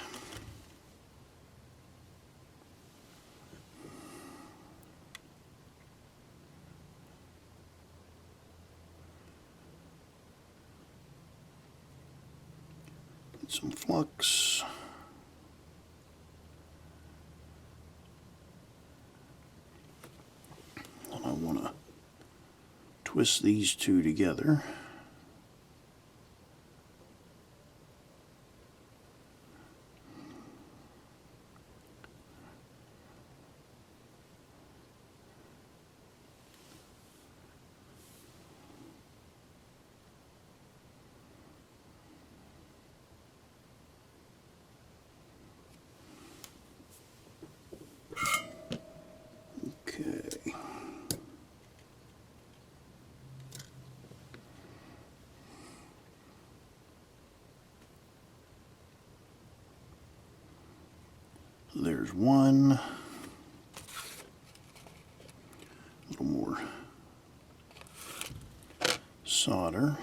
Get some flux. And I want to twist these two together. Okay. There's one. A little more solder.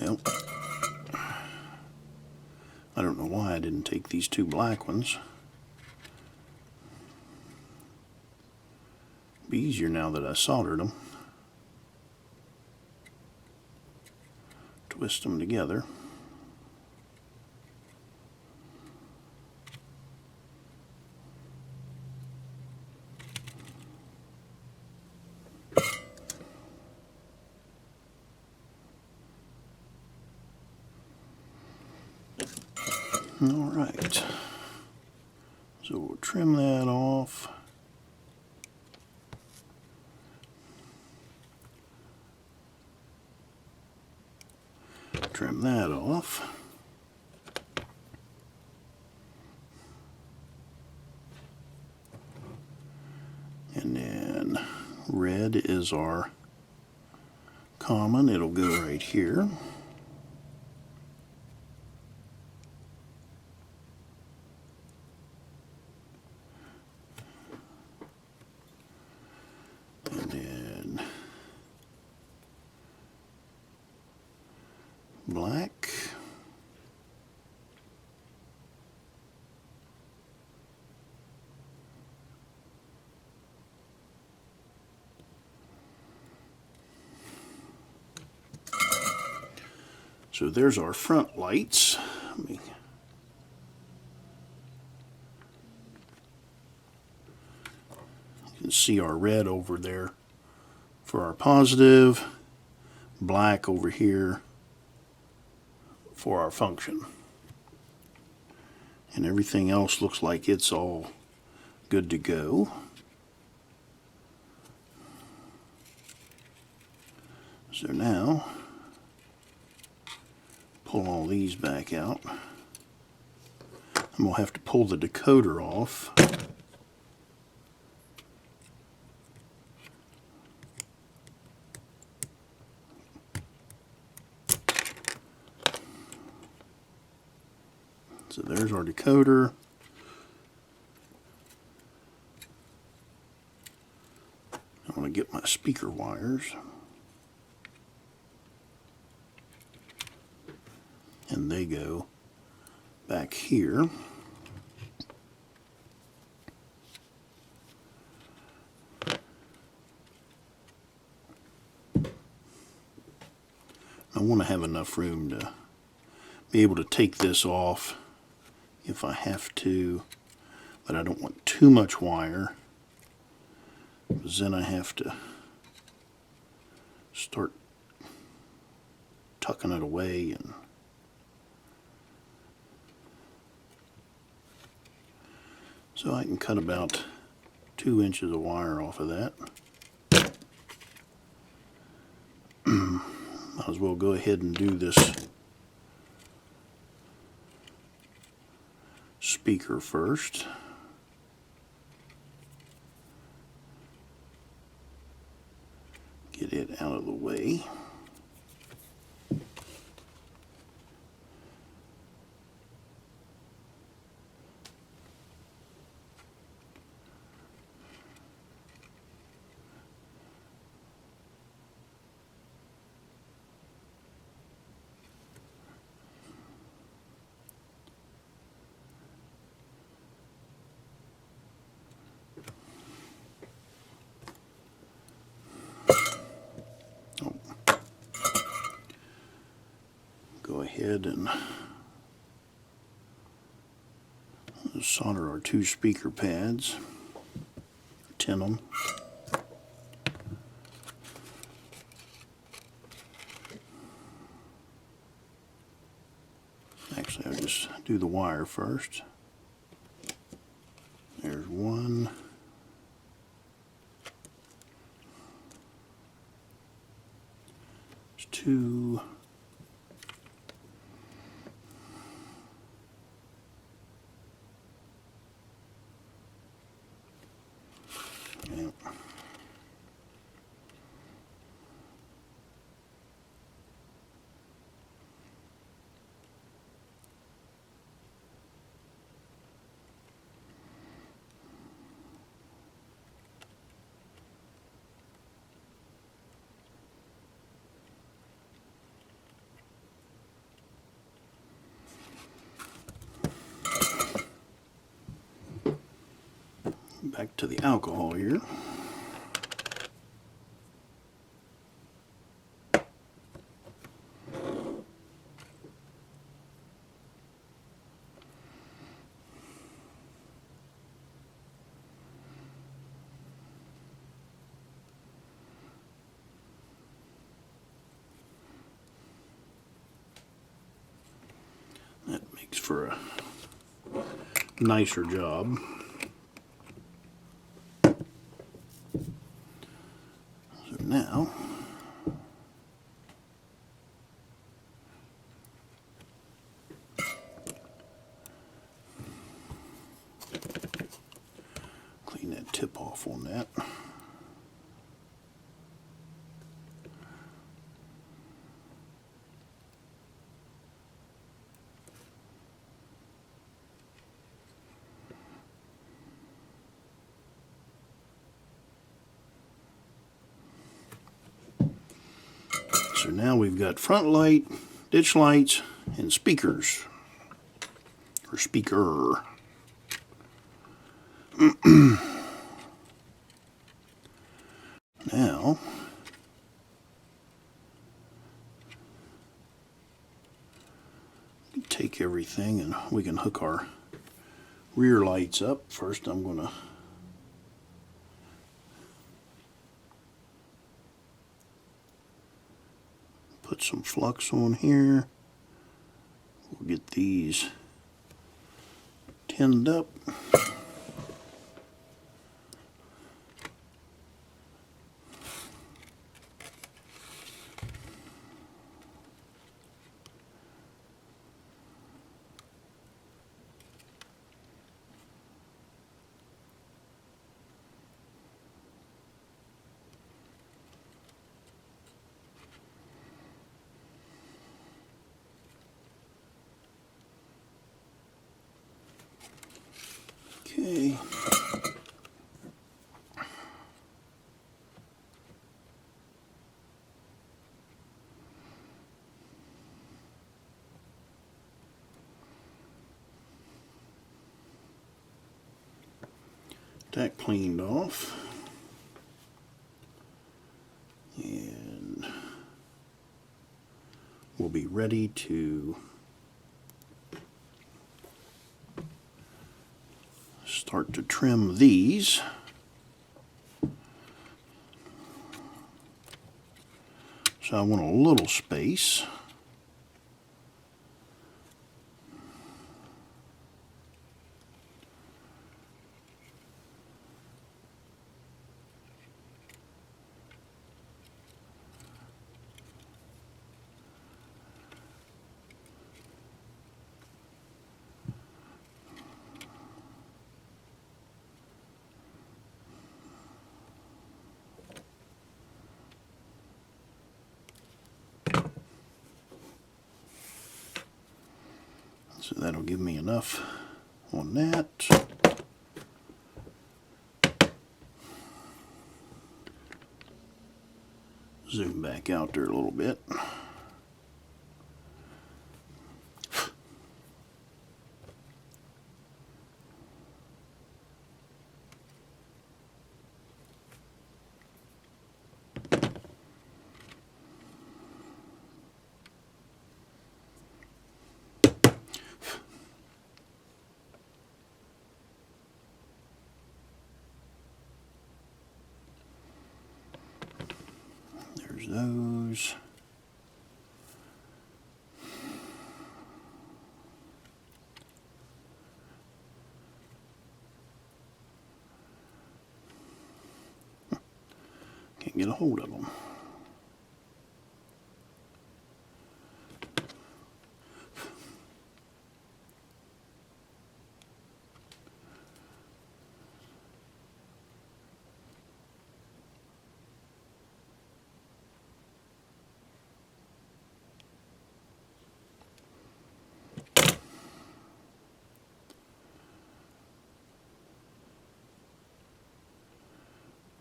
Well, I don't know why I didn't take these two black ones. Be easier now that I soldered them. Twist them together. All right, so we'll trim that off. Trim that off. And then red is our common. It'll go right here. And then black. So there's our front lights. You can see our red over there for our positive, black over here for our function. And everything else looks like it's all good to go. So now, pull all these back out. I'm going to have to pull the decoder off. So there's our decoder. I want to get my speaker wires. And they go back here. I want to have enough room to be able to take this off if I have to, but I don't want too much wire, because then I have to start tucking it away. And so I can cut about 2 inches of wire off of that. Might as well go ahead and do this speaker first. Get it out of the way. Go ahead and solder our 2 speaker pads, tin them. Actually, I'll just do the wire first. There's 1. There's 2. Yep. Back to the alcohol here. That makes for a nicer job. So now clean that tip off on that. So now we've got front light, ditch lights, and speakers, or speaker. Now, take everything and we can hook our rear lights up. First I'm going to put some flux on here. Get these tinned up. Okay. That cleaned off. And we'll be ready to start to trim these. So I want a little space. So that'll give me enough on that. Zoom back out there a little bit. There's those. Can't get a hold of them.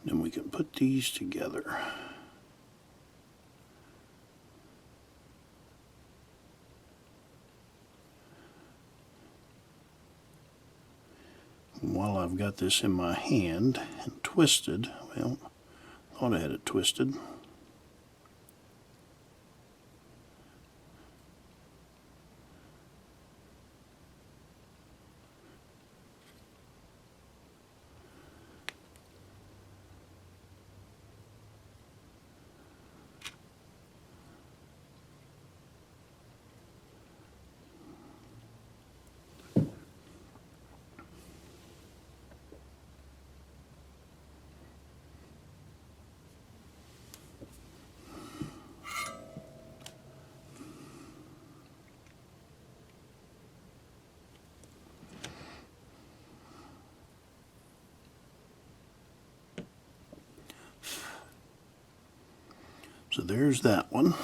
Then we can put these together. While I've got this in my hand and twisted, well, thought I had it twisted. So there's that one.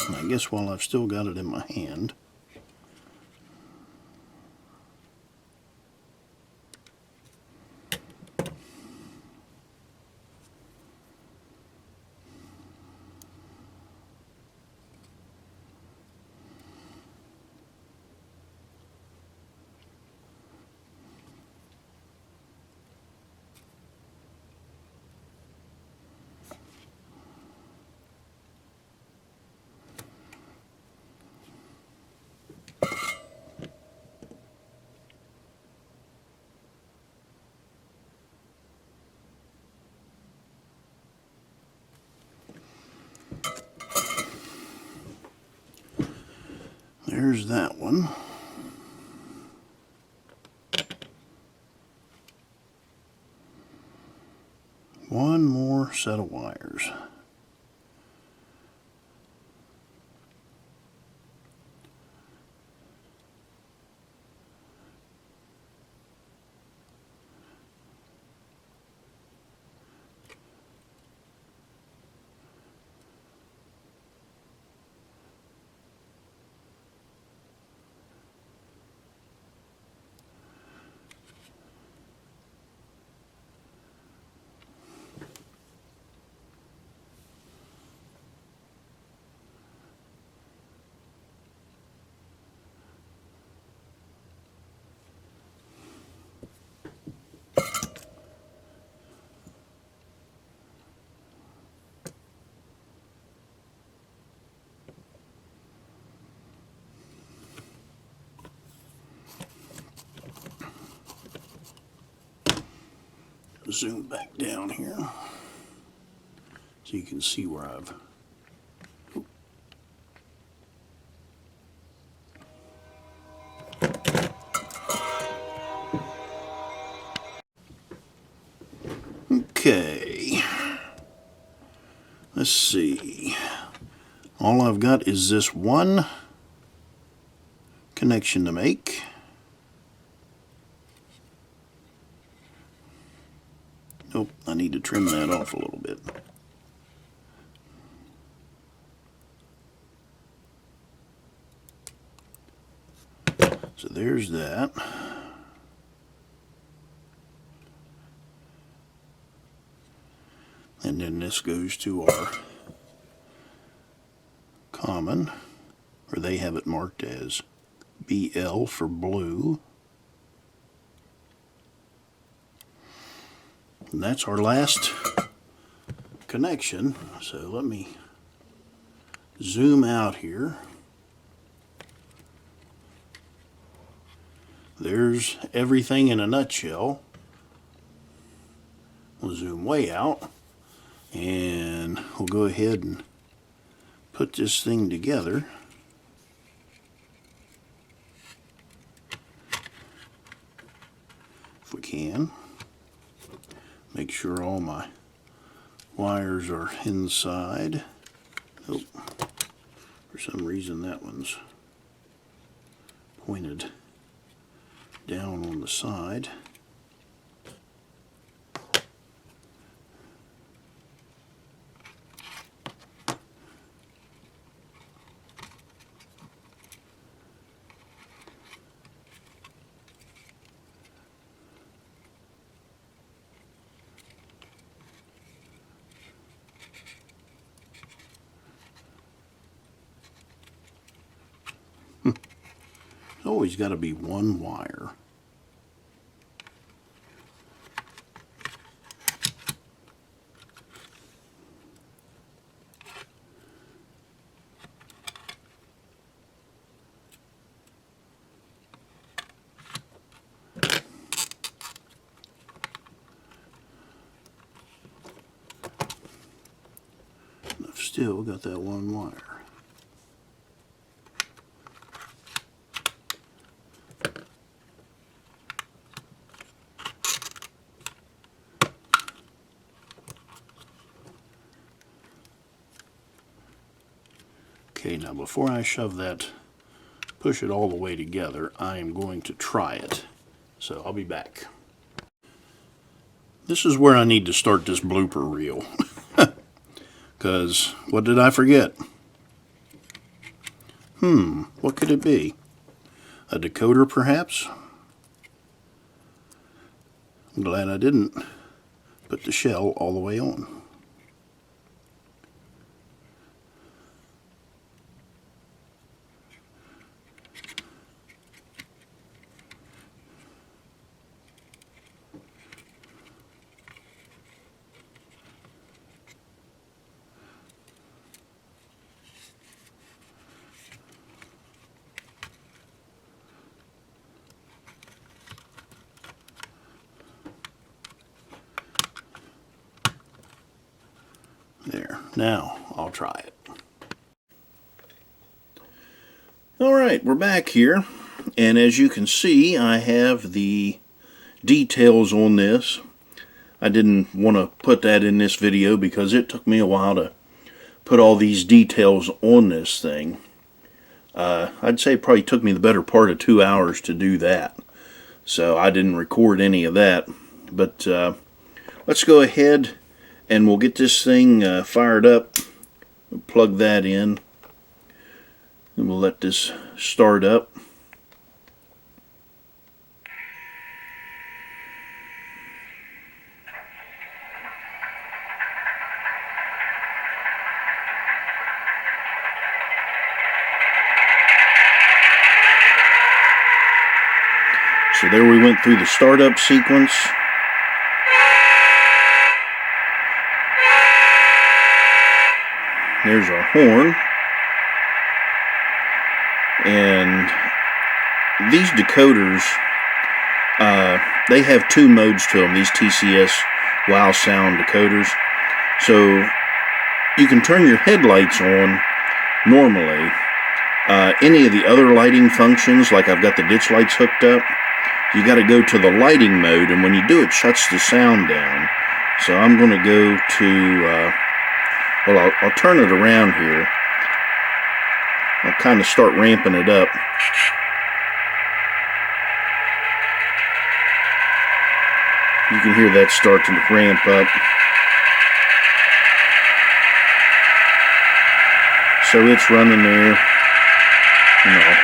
And I guess while I've still got it in my hand, There's that one. One more set of wires. Zoom back down here so you can see where I've okay, let's see, all I've got is this one connection to make. Nope, I need to trim that off a little bit. So there's that. And then this goes to our common, or they have it marked as BL for blue. And that's our last connection. So let me zoom out here. There's everything in a nutshell. We'll zoom way out and we'll go ahead and put this thing together. If we can. Make sure all my wires are inside. Oh, for some reason that one's pointed down on the side. Always got to be one wire. I've still got that one wire. Okay, now before I shove that, push it all the way together, I am going to try it. So I'll be back. This is where I need to start this blooper reel. Because, what did I forget? What could it be? A decoder, perhaps? I'm glad I didn't put the shell all the way on. There, now I'll try it. Alright, we're back here, and as you can see, I have the details on this. I didn't want to put that in this video because it took me a while to put all these details on this thing. I'd say it probably took me the better part of 2 hours to do that. So I didn't record any of that. But let's go ahead and we'll get this thing fired up. We'll plug that in. And we'll let this start up. So there we went through the startup sequence. There's our horn. And these decoders, they have two modes to them, these TCS Wow Sound decoders. So you can turn your headlights on normally. Any of the other lighting functions, like I've got the ditch lights hooked up, you got to go to the lighting mode, and when you do, it shuts the sound down. So I'm going to go to, well, I'll turn it around here. I'll kind of start ramping it up. You can hear that start to ramp up. So it's running there. And I'll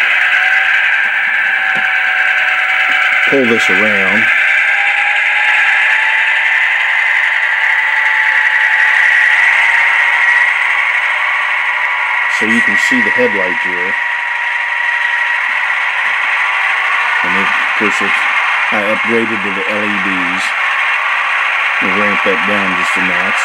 pull this around. So you can see the headlight there. And it, of course, I upgraded to the LEDs. We'll ramp that down just a notch.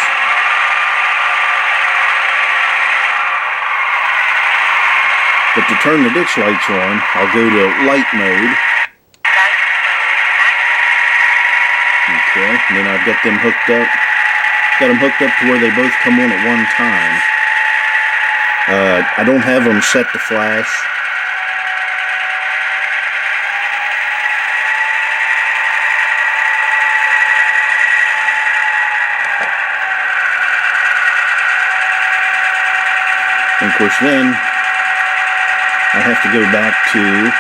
But to turn the ditch lights on, I'll go to light mode. Okay, and then I've got them hooked up. Got them hooked up to where they both come on at one time. I don't have them set to flash. And of course then, I have to go back to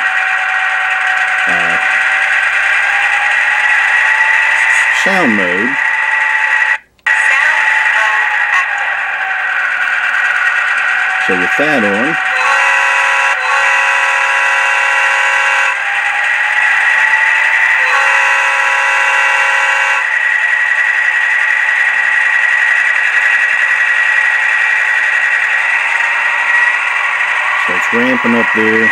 sound mode. So with that on, so it's ramping up there,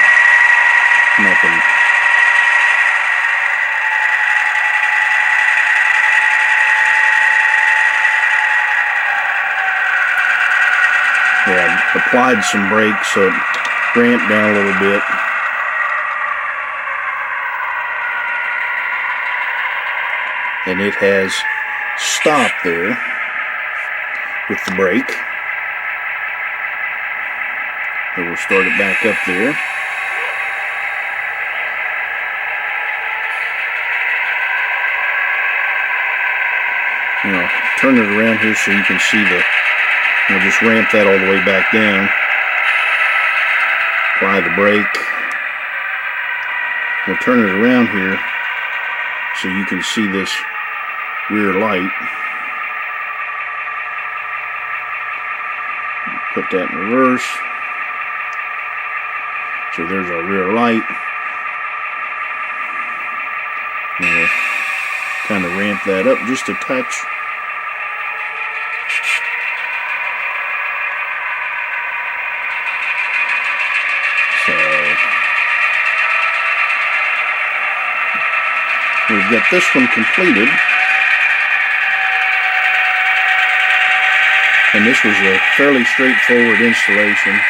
and I can I applied some brakes so it ramped down a little bit. And it has stopped there with the brake. And we'll start it back up there. Now, turn it around here so you can see the. We'll just ramp that all the way back down. Apply the brake. We'll turn it around here so you can see this rear light. Put that in reverse. So there's our rear light. And we'll kind of ramp that up just a touch. We've got this one completed, and this was a fairly straightforward installation.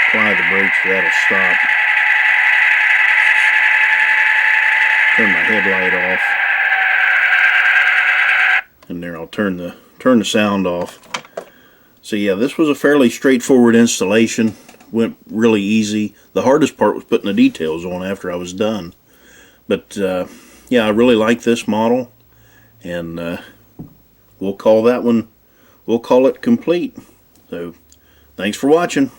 Apply the brakes, that'll stop. Turn my headlight off, and there turn the sound off. So yeah, this was a fairly straightforward installation. Went really easy. The hardest part was putting the details on after I was done. But yeah, I really like this model, and we'll call it complete. So thanks for watching.